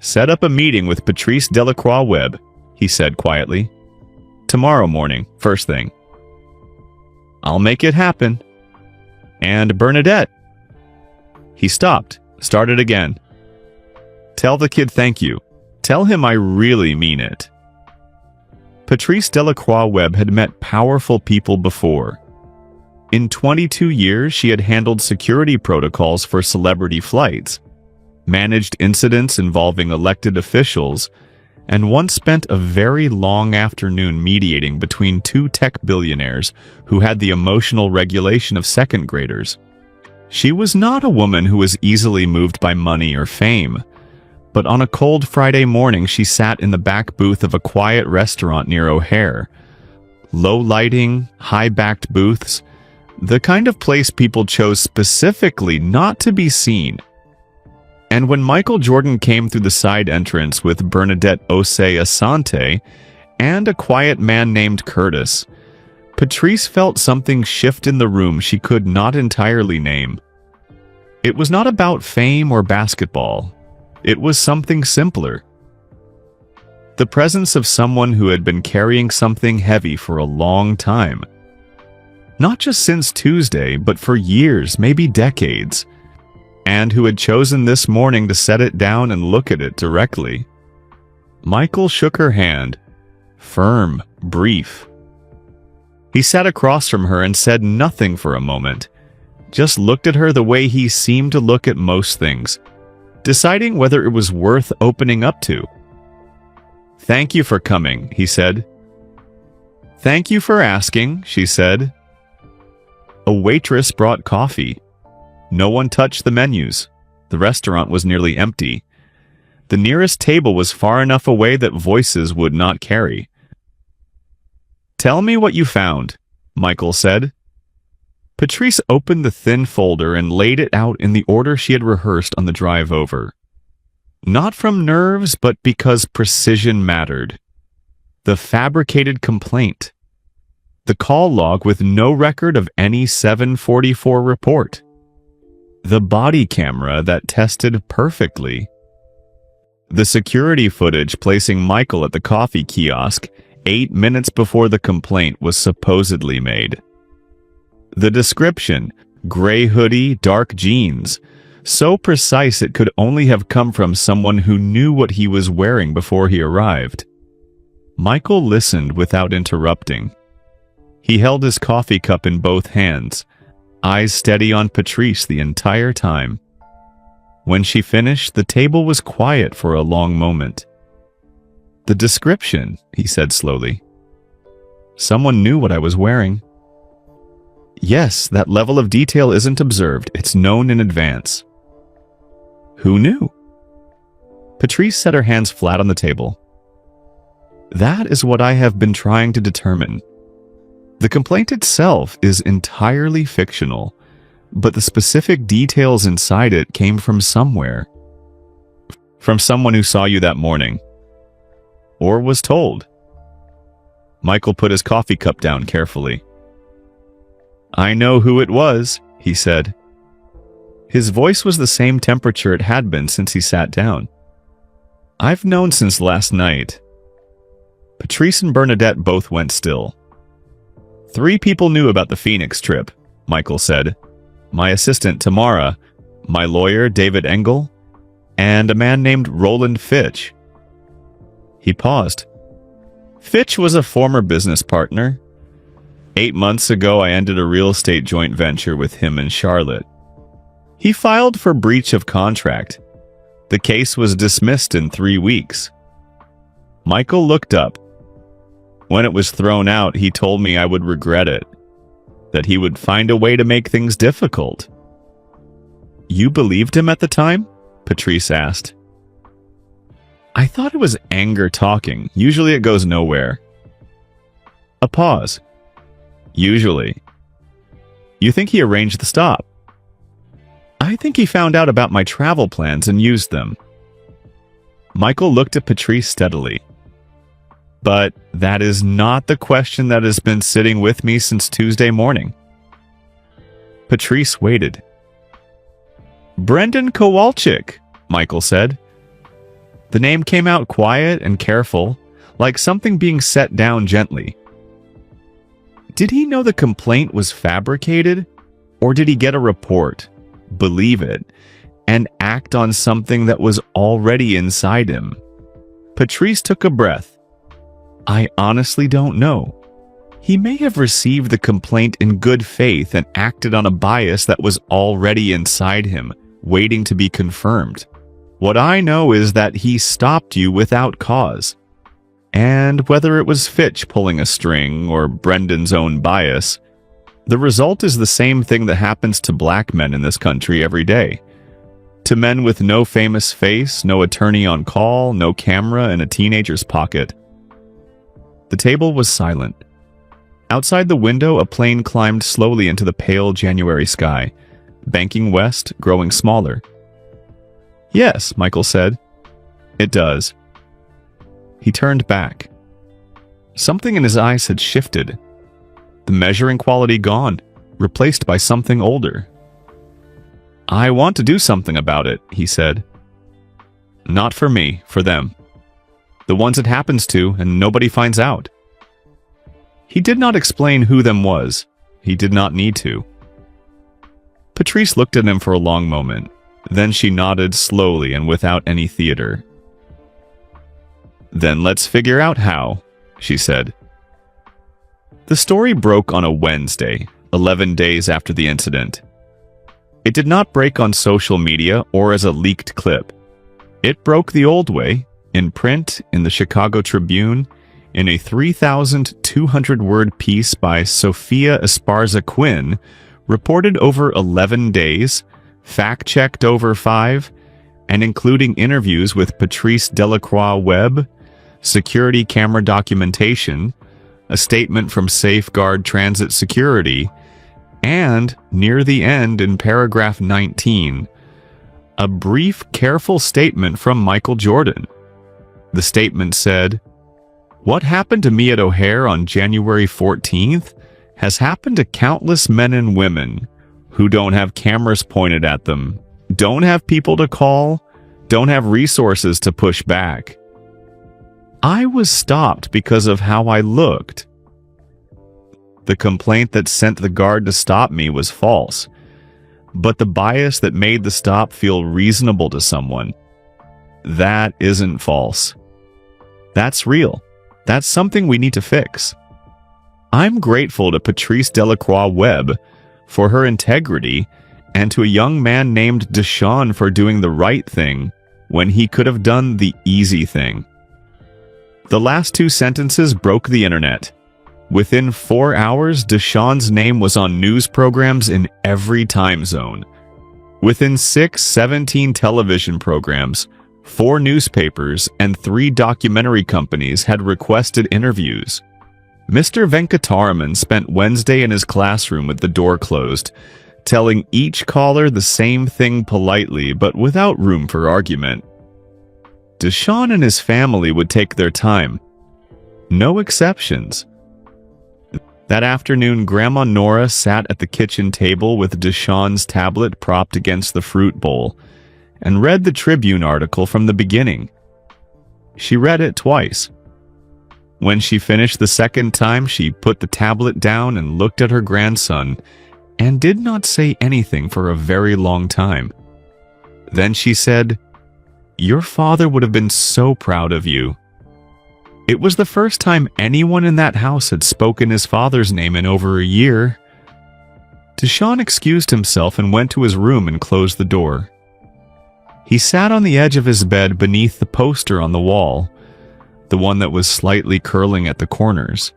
"Set up a meeting with Patrice Delacroix-Webb," he said quietly. "Tomorrow morning, first thing." "I'll make it happen." "And Bernadette." He stopped, started again. "Tell the kid thank you. Tell him I really mean it." Patrice Delacroix-Webb had met powerful people before. In 22 years, she had handled security protocols for celebrity flights, managed incidents involving elected officials, and once spent a very long afternoon mediating between two tech billionaires who had the emotional regulation of second graders. She was not a woman who was easily moved by money or fame, but on a cold Friday morning she sat in the back booth of a quiet restaurant near O'Hare. Low lighting, high-backed booths, the kind of place people chose specifically not to be seen. And when Michael Jordan came through the side entrance with Bernadette Osei Asante and a quiet man named Curtis, Patrice felt something shift in the room she could not entirely name. It was not about fame or basketball. It was something simpler. The presence of someone who had been carrying something heavy for a long time. Not just since Tuesday, but for years, maybe decades, and who had chosen this morning to set it down and look at it directly. Michael shook her hand, firm, brief. He sat across from her and said nothing for a moment, just looked at her the way he seemed to look at most things, deciding whether it was worth opening up to. "Thank you for coming," he said. "Thank you for asking," she said. A waitress brought coffee. No one touched the menus. The restaurant was nearly empty. The nearest table was far enough away that voices would not carry. "Tell me what you found," Michael said. Patrice opened the thin folder and laid it out in the order she had rehearsed on the drive over. Not from nerves, but because precision mattered. The fabricated complaint. The call log with no record of any 744 report. The body camera that tested perfectly. The security footage placing Michael at the coffee kiosk 8 minutes before the complaint was supposedly made. The description, gray hoodie, dark jeans, so precise it could only have come from someone who knew what he was wearing before he arrived. Michael listened without interrupting. He held his coffee cup in both hands, eyes steady on Patrice the entire time. When she finished, the table was quiet for a long moment. "The description," he said slowly. "Someone knew what I was wearing." "Yes, that level of detail isn't observed. It's known in advance." "Who knew?" Patrice set her hands flat on the table. "That is what I have been trying to determine. The complaint itself is entirely fictional, but the specific details inside it came from somewhere. From someone who saw you that morning. Or was told." Michael put his coffee cup down carefully. "I know who it was," he said. His voice was the same temperature it had been since he sat down. "I've known since last night." Patrice and Bernadette both went still. 3 people knew about the Phoenix trip," Michael said. "My assistant, Tamara, my lawyer, David Engel, and a man named Roland Fitch." He paused. "Fitch was a former business partner. 8 months ago, I ended a real estate joint venture with him in Charlotte. He filed for breach of contract. The case was dismissed in 3 weeks." Michael looked up. "When it was thrown out, he told me I would regret it, that he would find a way to make things difficult." "You believed him at the time?" Patrice asked. "I thought it was anger talking. Usually it goes nowhere." A pause. "Usually. You think he arranged the stop?" "I think he found out about my travel plans and used them." Michael looked at Patrice steadily. "But that is not the question that has been sitting with me since Tuesday morning." Patrice waited, "Brendan Kowalczyk," Michael said. The name came out quiet and careful, like something being set down gently. Did he know the complaint was fabricated? Or did he get a report, believe it, and act on something that was already inside him? Patrice took a breath. I honestly don't know. He may have received the complaint in good faith and acted on a bias that was already inside him, waiting to be confirmed. What I know is that he stopped you without cause. And whether it was Fitch pulling a string or Brendan's own bias, the result is the same thing that happens to black men in this country every day. To men with no famous face, no attorney on call, no camera in a teenager's pocket. The table was silent. Outside the window, a plane climbed slowly into the pale January sky, banking west, growing smaller. Yes, Michael said. It does. He turned back. Something in his eyes had shifted. The measuring quality gone, replaced by something older. I want to do something about it, he said. Not for me, for them. The ones it happens to, and nobody finds out. He did not explain who them was. He did not need to. Patrice looked at him for a long moment. Then she nodded slowly and without any theater. Then let's figure out how, she said. The story broke on a Wednesday, 11 days after the incident. It did not break on social media or as a leaked clip. It broke the old way, in print, in the Chicago Tribune, in a 3,200-word piece by Sophia Esparza Quinn, reported over 11 days, fact-checked over 5, and including interviews with Patrice Delacroix-Webb, security camera documentation, a statement from Safeguard Transit Security, and, near the end in paragraph 19, a brief, careful statement from Michael Jordan. The statement said, "What happened to me at O'Hare on January 14th has happened to countless men and women who don't have cameras pointed at them, don't have people to call, don't have resources to push back. I was stopped because of how I looked. The complaint that sent the guard to stop me was false, but the bias that made the stop feel reasonable to someone, that isn't false. That's real. That's something we need to fix. I'm grateful to Patrice Delacroix-Webb for her integrity and to a young man named Deshawn for doing the right thing when he could have done the easy thing." The last two sentences broke the internet. Within 4 hours, Deshawn's name was on news programs in every time zone. Within 17 television programs, 4 newspapers, and 3 documentary companies had requested interviews. Mr. Venkataraman spent Wednesday in his classroom with the door closed, telling each caller the same thing politely but without room for argument. Deshawn and his family would take their time. No exceptions. That afternoon, Grandma Nora sat at the kitchen table with Deshawn's tablet propped against the fruit bowl and read the Tribune article from the beginning. She read it twice. When she finished the second time, she put the tablet down and looked at her grandson and did not say anything for a very long time. Then she said, "Your father would have been so proud of you." It was the first time anyone in that house had spoken his father's name in over a year. Deshawn excused himself and went to his room and closed the door. He sat on the edge of his bed beneath the poster on the wall, the one that was slightly curling at the corners,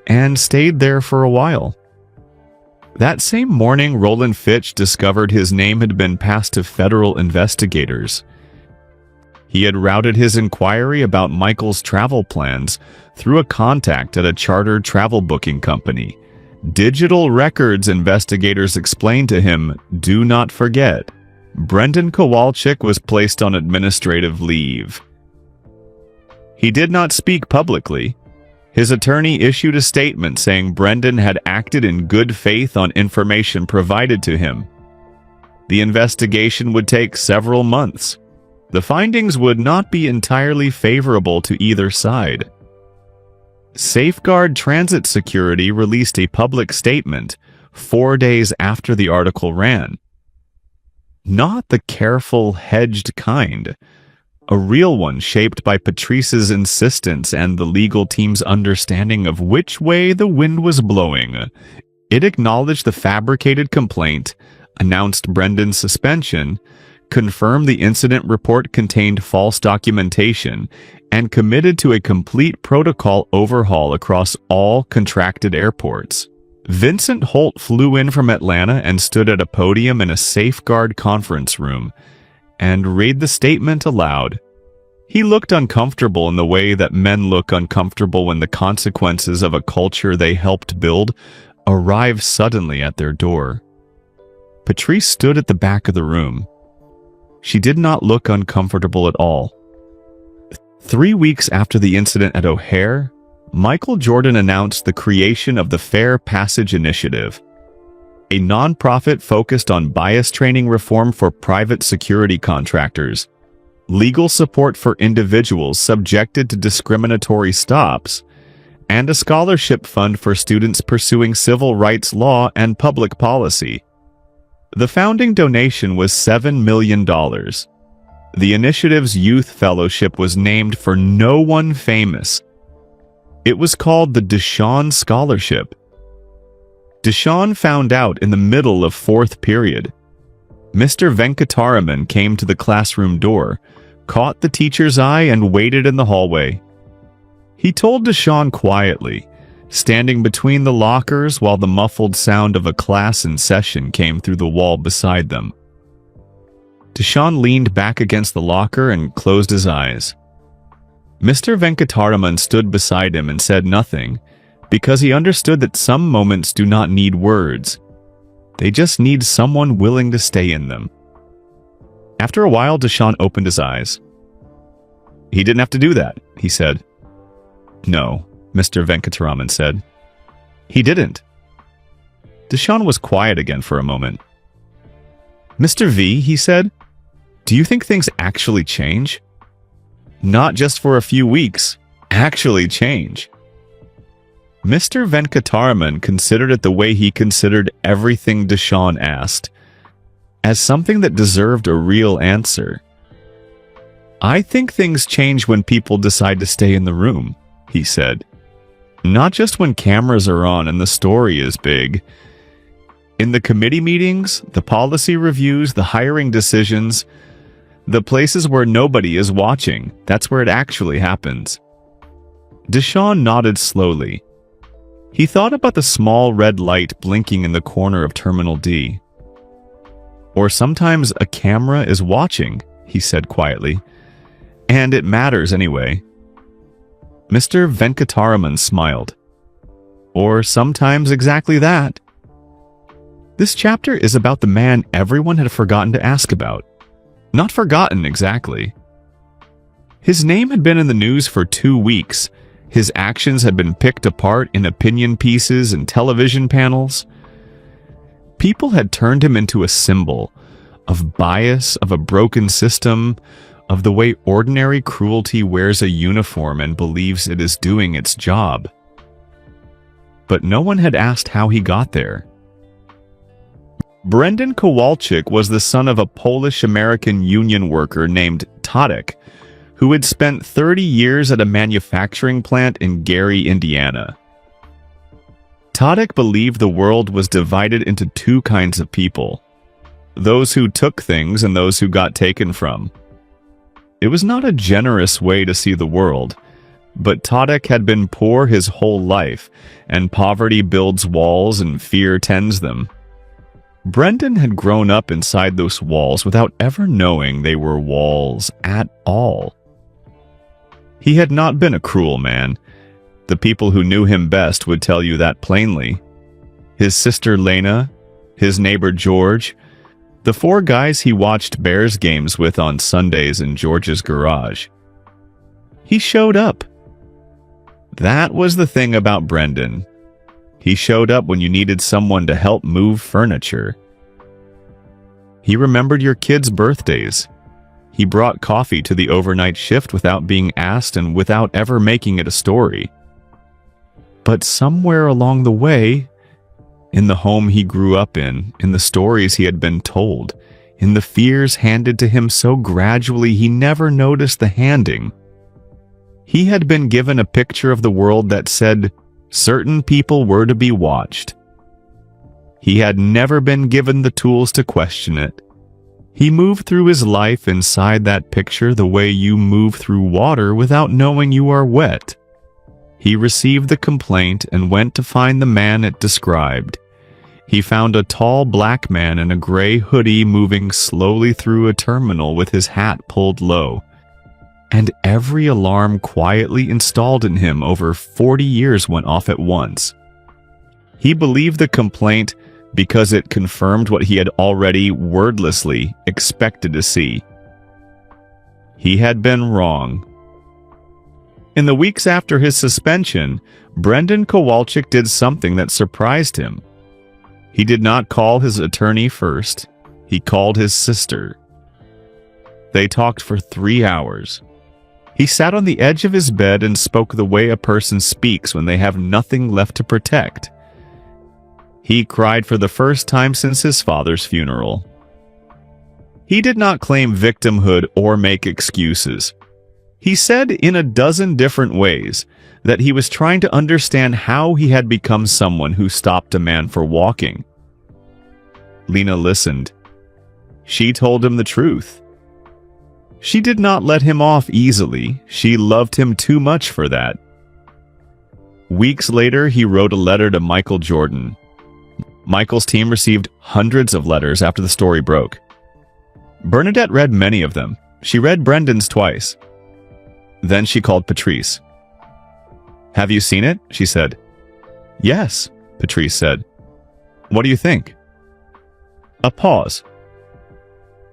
and stayed there for a while. That same morning, Roland Fitch discovered his name had been passed to federal investigators. He had routed his inquiry about Michael's travel plans through a contact at a chartered travel booking company. Digital records investigators explained to him, "Do not forget, Brendan Kowalczyk was placed on administrative leave." He did not speak publicly. His attorney issued a statement saying Brendan had acted in good faith on information provided to him. The investigation would take several months. The findings would not be entirely favorable to either side. Safeguard Transit Security released a public statement 4 days after the article ran. Not the careful, hedged kind. A real one shaped by Patrice's insistence and the legal team's understanding of which way the wind was blowing. It acknowledged the fabricated complaint, announced Brendan's suspension, confirmed the incident report contained false documentation, and committed to a complete protocol overhaul across all contracted airports. Vincent Holt flew in from Atlanta and stood at a podium in a Safeguard conference room and read the statement aloud. He looked uncomfortable in the way that men look uncomfortable when the consequences of a culture they helped build arrive suddenly at their door. Patrice stood at the back of the room. She did not look uncomfortable at all. 3 weeks after the incident at O'Hare, Michael Jordan announced the creation of the Fair Passage Initiative, a nonprofit focused on bias training reform for private security contractors, legal support for individuals subjected to discriminatory stops, and a scholarship fund for students pursuing civil rights law and public policy. The founding donation was $7 million. The initiative's youth fellowship was named for no one famous. It was called the Deshawn Scholarship. Deshawn found out in the middle of fourth period. Mr. Venkataraman came to the classroom door, caught the teacher's eye, and waited in the hallway. He told Deshawn quietly, standing between the lockers while the muffled sound of a class in session came through the wall beside them. Deshawn leaned back against the locker and closed his eyes. Mr. Venkataraman stood beside him and said nothing, because he understood that some moments do not need words. They just need someone willing to stay in them. After a while, Deshawn opened his eyes. "He didn't have to do that," he said. "No," Mr. Venkataraman said. "He didn't." Deshawn was quiet again for a moment. "Mr. V," he said, "do you think things actually change? Not just for a few weeks, actually change." Mr. Venkataraman considered it the way he considered everything Deshawn asked, as something that deserved a real answer. "I think things change when people decide to stay in the room," he said. "Not just when cameras are on and the story is big. In the committee meetings, the policy reviews, the hiring decisions, the places where nobody is watching, that's where it actually happens." Deshawn nodded slowly. He thought about the small red light blinking in the corner of Terminal D. "Or sometimes a camera is watching," he said quietly. "And it matters anyway." Mr. Venkataraman smiled. "Or sometimes exactly that." This chapter is about the man everyone had forgotten to ask about. Not forgotten exactly. His name had been in the news for 2 weeks. His actions had been picked apart in opinion pieces and television panels. People had turned him into a symbol of bias, of a broken system, of the way ordinary cruelty wears a uniform and believes it is doing its job. But no one had asked how he got there. Brendan Kowalczyk was the son of a Polish-American union worker named Tadek, who had spent 30 years at a manufacturing plant in Gary, Indiana. Tadek believed the world was divided into 2 kinds of people: those who took things and those who got taken from. It was not a generous way to see the world, but Tadek had been poor his whole life, and poverty builds walls and fear tends them. Brendan had grown up inside those walls without ever knowing they were walls at all. He had not been a cruel man. The people who knew him best would tell you that plainly. His sister Lena, his neighbor George, the 4 guys he watched Bears games with on Sundays in George's garage. He showed up. That was the thing about Brendan. He showed up when you needed someone to help move furniture. He remembered your kids' birthdays. He brought coffee to the overnight shift without being asked and without ever making it a story. But somewhere along the way, in the home he grew up in the stories he had been told, in the fears handed to him so gradually he never noticed the handing, he had been given a picture of the world that said certain people were to be watched. He had never been given the tools to question it. He moved through his life inside that picture the way you move through water without knowing you are wet. He received the complaint and went to find the man it described. He found a tall black man in a gray hoodie moving slowly through a terminal with his hat pulled low. And every alarm quietly installed in him over 40 years went off at once. He believed the complaint because it confirmed what he had already wordlessly expected to see. He had been wrong. In the weeks after his suspension, Brendan Kowalczyk did something that surprised him. He did not call his attorney first. He called his sister. They talked for 3 hours. He sat on the edge of his bed and spoke the way a person speaks when they have nothing left to protect. He cried for the first time since his father's funeral. He did not claim victimhood or make excuses. He said in a dozen different ways that he was trying to understand how he had become someone who stopped a man for walking. Lena listened. She told him the truth. She did not let him off easily. She loved him too much for that. Weeks later, he wrote a letter to Michael Jordan. Michael's team received hundreds of letters after the story broke. Bernadette read many of them. She read Brendan's twice. Then she called Patrice. "Have you seen it?" she said. "Yes," Patrice said. "What do you think?" A pause.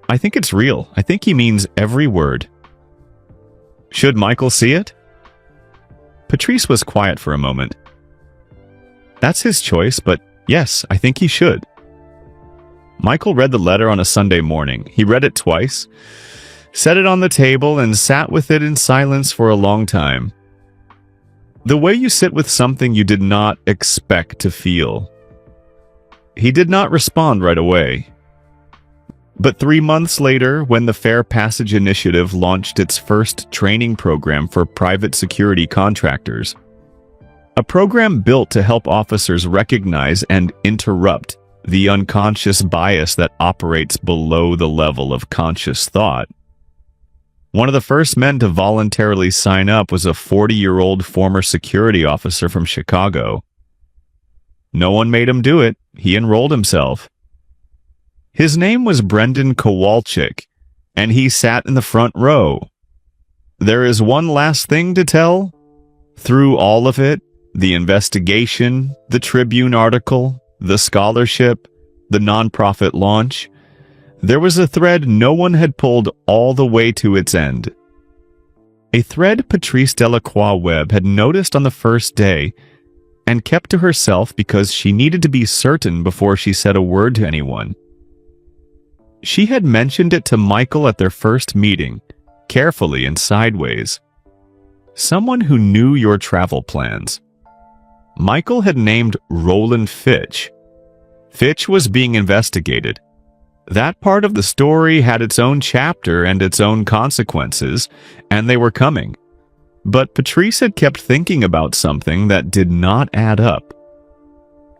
"I think it's real. I think he means every word." "Should Michael see it?" Patrice was quiet for a moment. "That's his choice, but yes, I think he should." Michael read the letter on a Sunday morning. He read it twice, set it on the table, and sat with it in silence for a long time. The way you sit with something you did not expect to feel. He did not respond right away. But 3 months later, when the Fair Passage Initiative launched its first training program for private security contractors, a program built to help officers recognize and interrupt the unconscious bias that operates below the level of conscious thought, one of the first men to voluntarily sign up was a 40-year-old former security officer from Chicago. No one made him do it. He enrolled himself. His name was Brendan Kowalczyk, and he sat in the front row. There is one last thing to tell. Through all of it, the investigation, the Tribune article, the scholarship, the nonprofit launch, there was a thread no one had pulled all the way to its end. A thread Patrice Delacroix Webb had noticed on the first day and kept to herself because she needed to be certain before she said a word to anyone. She had mentioned it to Michael at their first meeting, carefully and sideways. Someone who knew your travel plans. Michael had named Roland Fitch. Fitch was being investigated. That part of the story had its own chapter and its own consequences, and they were coming. But Patrice had kept thinking about something that did not add up.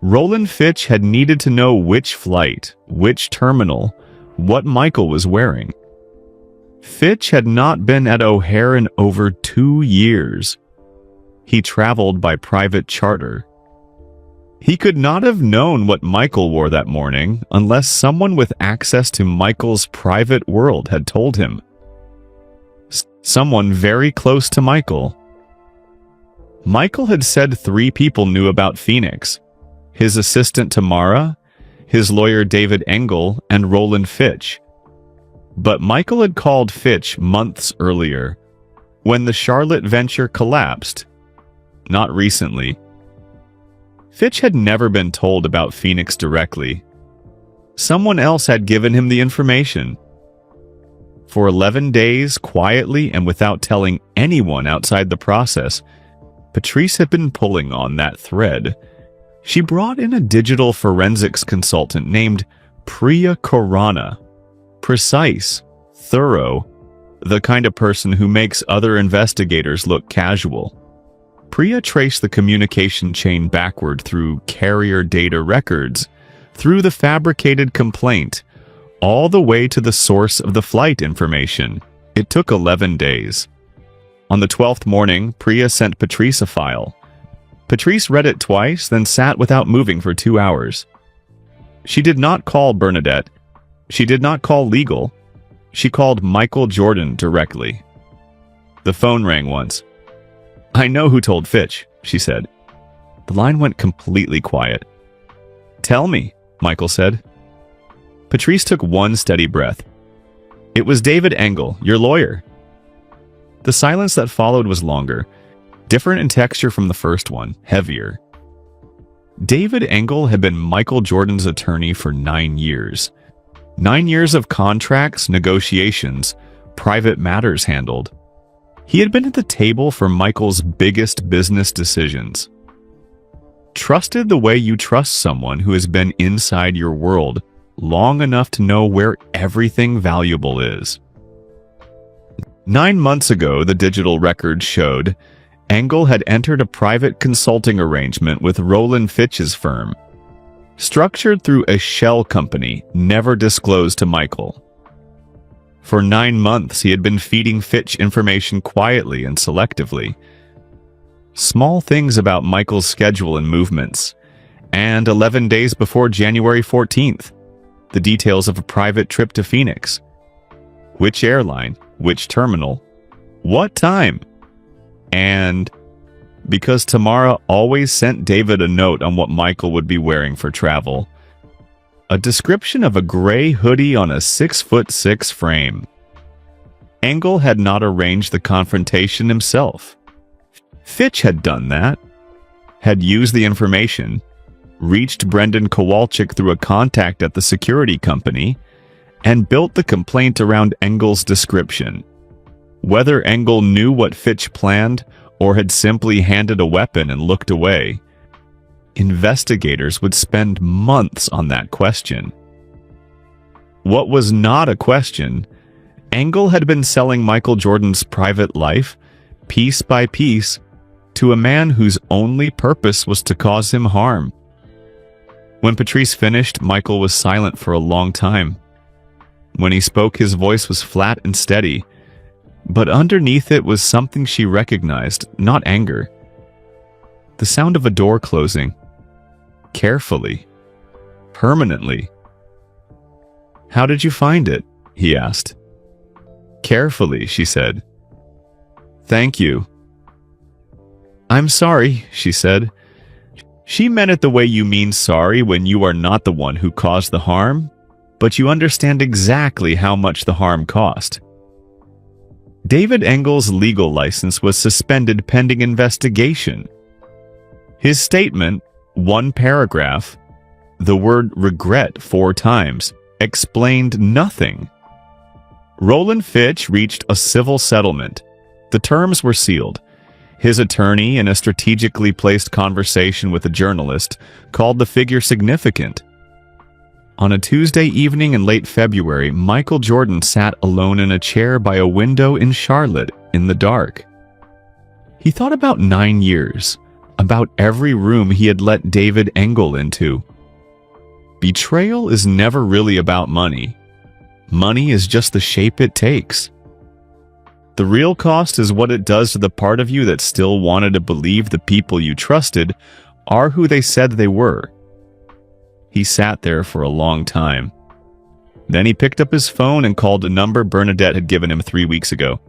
Roland Fitch had needed to know which flight, which terminal, what Michael was wearing. Fitch had not been at O'Hare in over 2 years. He traveled by private charter. He could not have known what Michael wore that morning unless someone with access to Michael's private world had told him. Someone very close to Michael. Michael had said 3 people knew about Phoenix: his assistant Tamara, his lawyer David Engel, and Roland Fitch. But Michael had called Fitch months earlier, when the Charlotte venture collapsed. Not recently. Fitch had never been told about Phoenix directly. Someone else had given him the information. For 11 days, quietly and without telling anyone outside the process, Patrice had been pulling on that thread. She brought in a digital forensics consultant named Priya Khurana. Precise, thorough, the kind of person who makes other investigators look casual. Priya traced the communication chain backward through carrier data records, through the fabricated complaint, all the way to the source of the flight information. It took 11 days. On the 12th morning, Priya sent Patrice a file. Patrice read it twice, then sat without moving for 2 hours. She did not call Bernadette. She did not call legal. She called Michael Jordan directly. The phone rang once. "I know who told Fitch," she said. The line went completely quiet. "Tell me," Michael said. Patrice took one steady breath. "It was David Engel, your lawyer." The silence that followed was longer, different in texture from the first one, heavier. David Engel had been Michael Jordan's attorney for 9 years. 9 years of contracts, negotiations, private matters handled. He had been at the table for Michael's biggest business decisions. Trusted the way you trust someone who has been inside your world long enough to know where everything valuable is. 9 months ago, the digital records showed, Engel had entered a private consulting arrangement with Roland Fitch's firm, structured through a shell company never disclosed to Michael. For 9 months, he had been feeding Fitch information quietly and selectively. Small things about Michael's schedule and movements. And 11 days before January 14th, the details of a private trip to Phoenix. Which airline, which terminal, what time? And because Tamara always sent David a note on what Michael would be wearing for travel. A description of a gray hoodie on a 6'6" frame. Engel had not arranged the confrontation himself. Fitch had done that, had used the information, reached Brendan Kowalczyk through a contact at the security company, and built the complaint around Engel's description. Whether Engel knew what Fitch planned or had simply handed a weapon and looked away, investigators would spend months on that question. What was not a question, Engel had been selling Michael Jordan's private life, piece by piece, to a man whose only purpose was to cause him harm. When Patrice finished, Michael was silent for a long time. When he spoke, his voice was flat and steady, but underneath it was something she recognized, not anger. The sound of a door closing. Carefully. Permanently. "How did you find it?" he asked. "Carefully," she said. "Thank you." "I'm sorry," she said. She meant it the way you mean sorry when you are not the one who caused the harm, but you understand exactly how much the harm cost. David Engel's legal license was suspended pending investigation. His statement, one paragraph, the word regret 4 times, explained nothing. Roland Fitch reached a civil settlement. The terms were sealed. His attorney, in a strategically placed conversation with a journalist, called the figure significant. On a Tuesday evening in late February, Michael Jordan sat alone in a chair by a window in Charlotte, in the dark. He thought about 9 years, about every room he had let David Engel into. Betrayal is never really about money. Money is just the shape it takes. The real cost is what it does to the part of you that still wanted to believe the people you trusted are who they said they were. He sat there for a long time. Then he picked up his phone and called a number Bernadette had given him 3 weeks ago,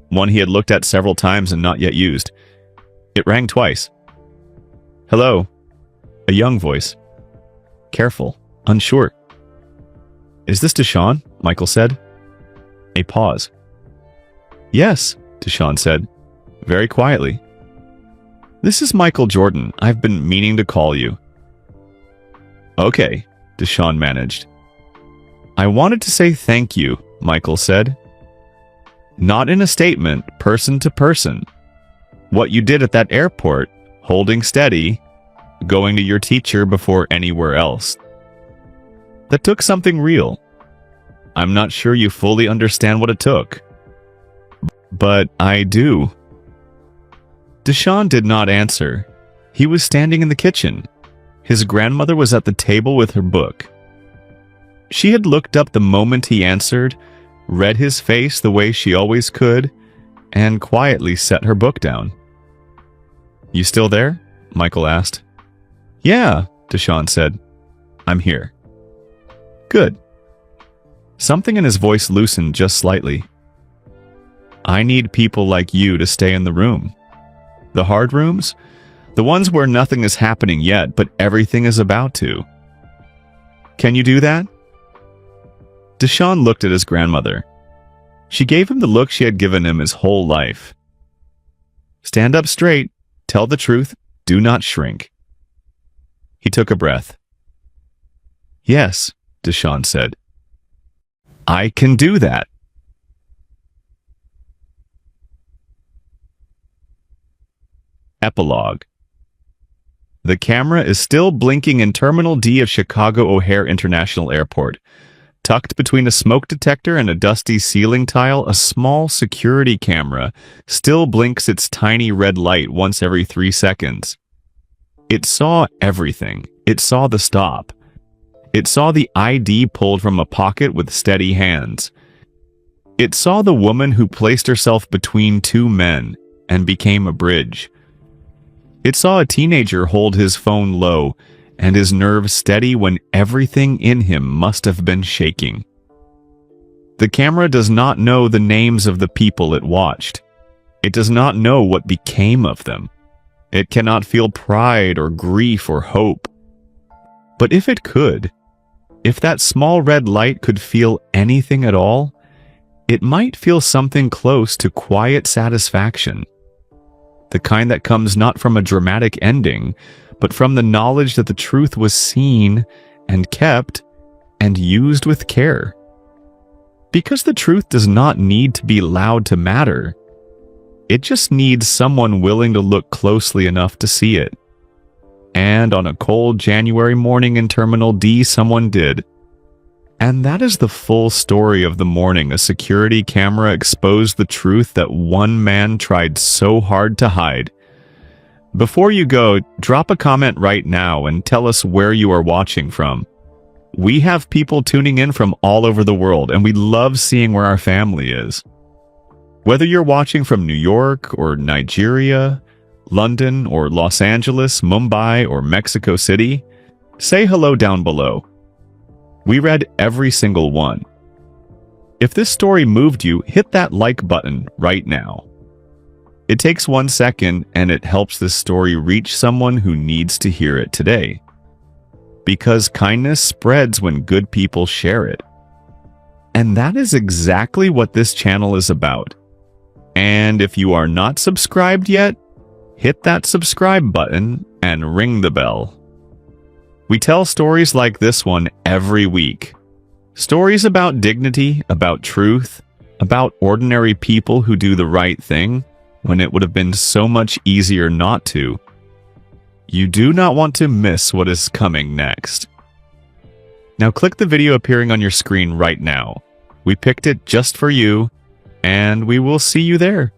one he had looked at several times and not yet used. It rang twice. "Hello." A young voice. Careful, unsure. "Is this Deshawn?" Michael said. A pause. "Yes," Deshawn said, very quietly. "This is Michael Jordan. I've been meaning to call you." "Okay," Deshawn managed. "I wanted to say thank you," Michael said. "Not in a statement, person to person. What you did at that airport, holding steady, going to your teacher before anywhere else. That took something real. I'm not sure you fully understand what it took. But I do." Deshaun did not answer. He was standing in the kitchen. His grandmother was at the table with her book. She had looked up the moment he answered, read his face the way she always could, and quietly set her book down. "You still there?" Michael asked. "Yeah," Deshaun said. "I'm here." "Good." Something in his voice loosened just slightly. "I need people like you to stay in the room. The hard rooms? The ones where nothing is happening yet, but everything is about to. Can you do that?" Deshaun looked at his grandmother. She gave him the look she had given him his whole life. "Stand up straight, tell the truth, do not shrink." He took a breath. "Yes," Deshaun said. "I can do that." Epilogue. The camera is still blinking in Terminal D of Chicago O'Hare International Airport. Tucked between a smoke detector and a dusty ceiling tile, a small security camera still blinks its tiny red light once every 3 seconds. It saw everything. It saw the stop. It saw the ID pulled from a pocket with steady hands. It saw the woman who placed herself between two men and became a bridge. It saw a teenager hold his phone low and his nerves steady when everything in him must have been shaking. The camera does not know the names of the people it watched. It does not know what became of them. It cannot feel pride or grief or hope. But if it could, if that small red light could feel anything at all, it might feel something close to quiet satisfaction. The kind that comes not from a dramatic ending, but from the knowledge that the truth was seen and kept and used with care. Because the truth does not need to be loud to matter. It just needs someone willing to look closely enough to see it. And on a cold January morning in Terminal D, someone did. And that is the full story of the morning a security camera exposed the truth that one man tried so hard to hide. Before you go, drop a comment right now and tell us where you are watching from. We have people tuning in from all over the world, and we love seeing where our family is. Whether you're watching from New York or Nigeria, London or Los Angeles, Mumbai or Mexico City, say hello down below. We read every single one. If this story moved you, hit that like button right now. It takes 1 second and it helps this story reach someone who needs to hear it today. Because kindness spreads when good people share it. And that is exactly what this channel is about. And if you are not subscribed yet, hit that subscribe button and ring the bell. We tell stories like this one every week. Stories about dignity, about truth, about ordinary people who do the right thing when it would have been so much easier not to. You do not want to miss what is coming next. Now click the video appearing on your screen right now. We picked it just for you, and we will see you there.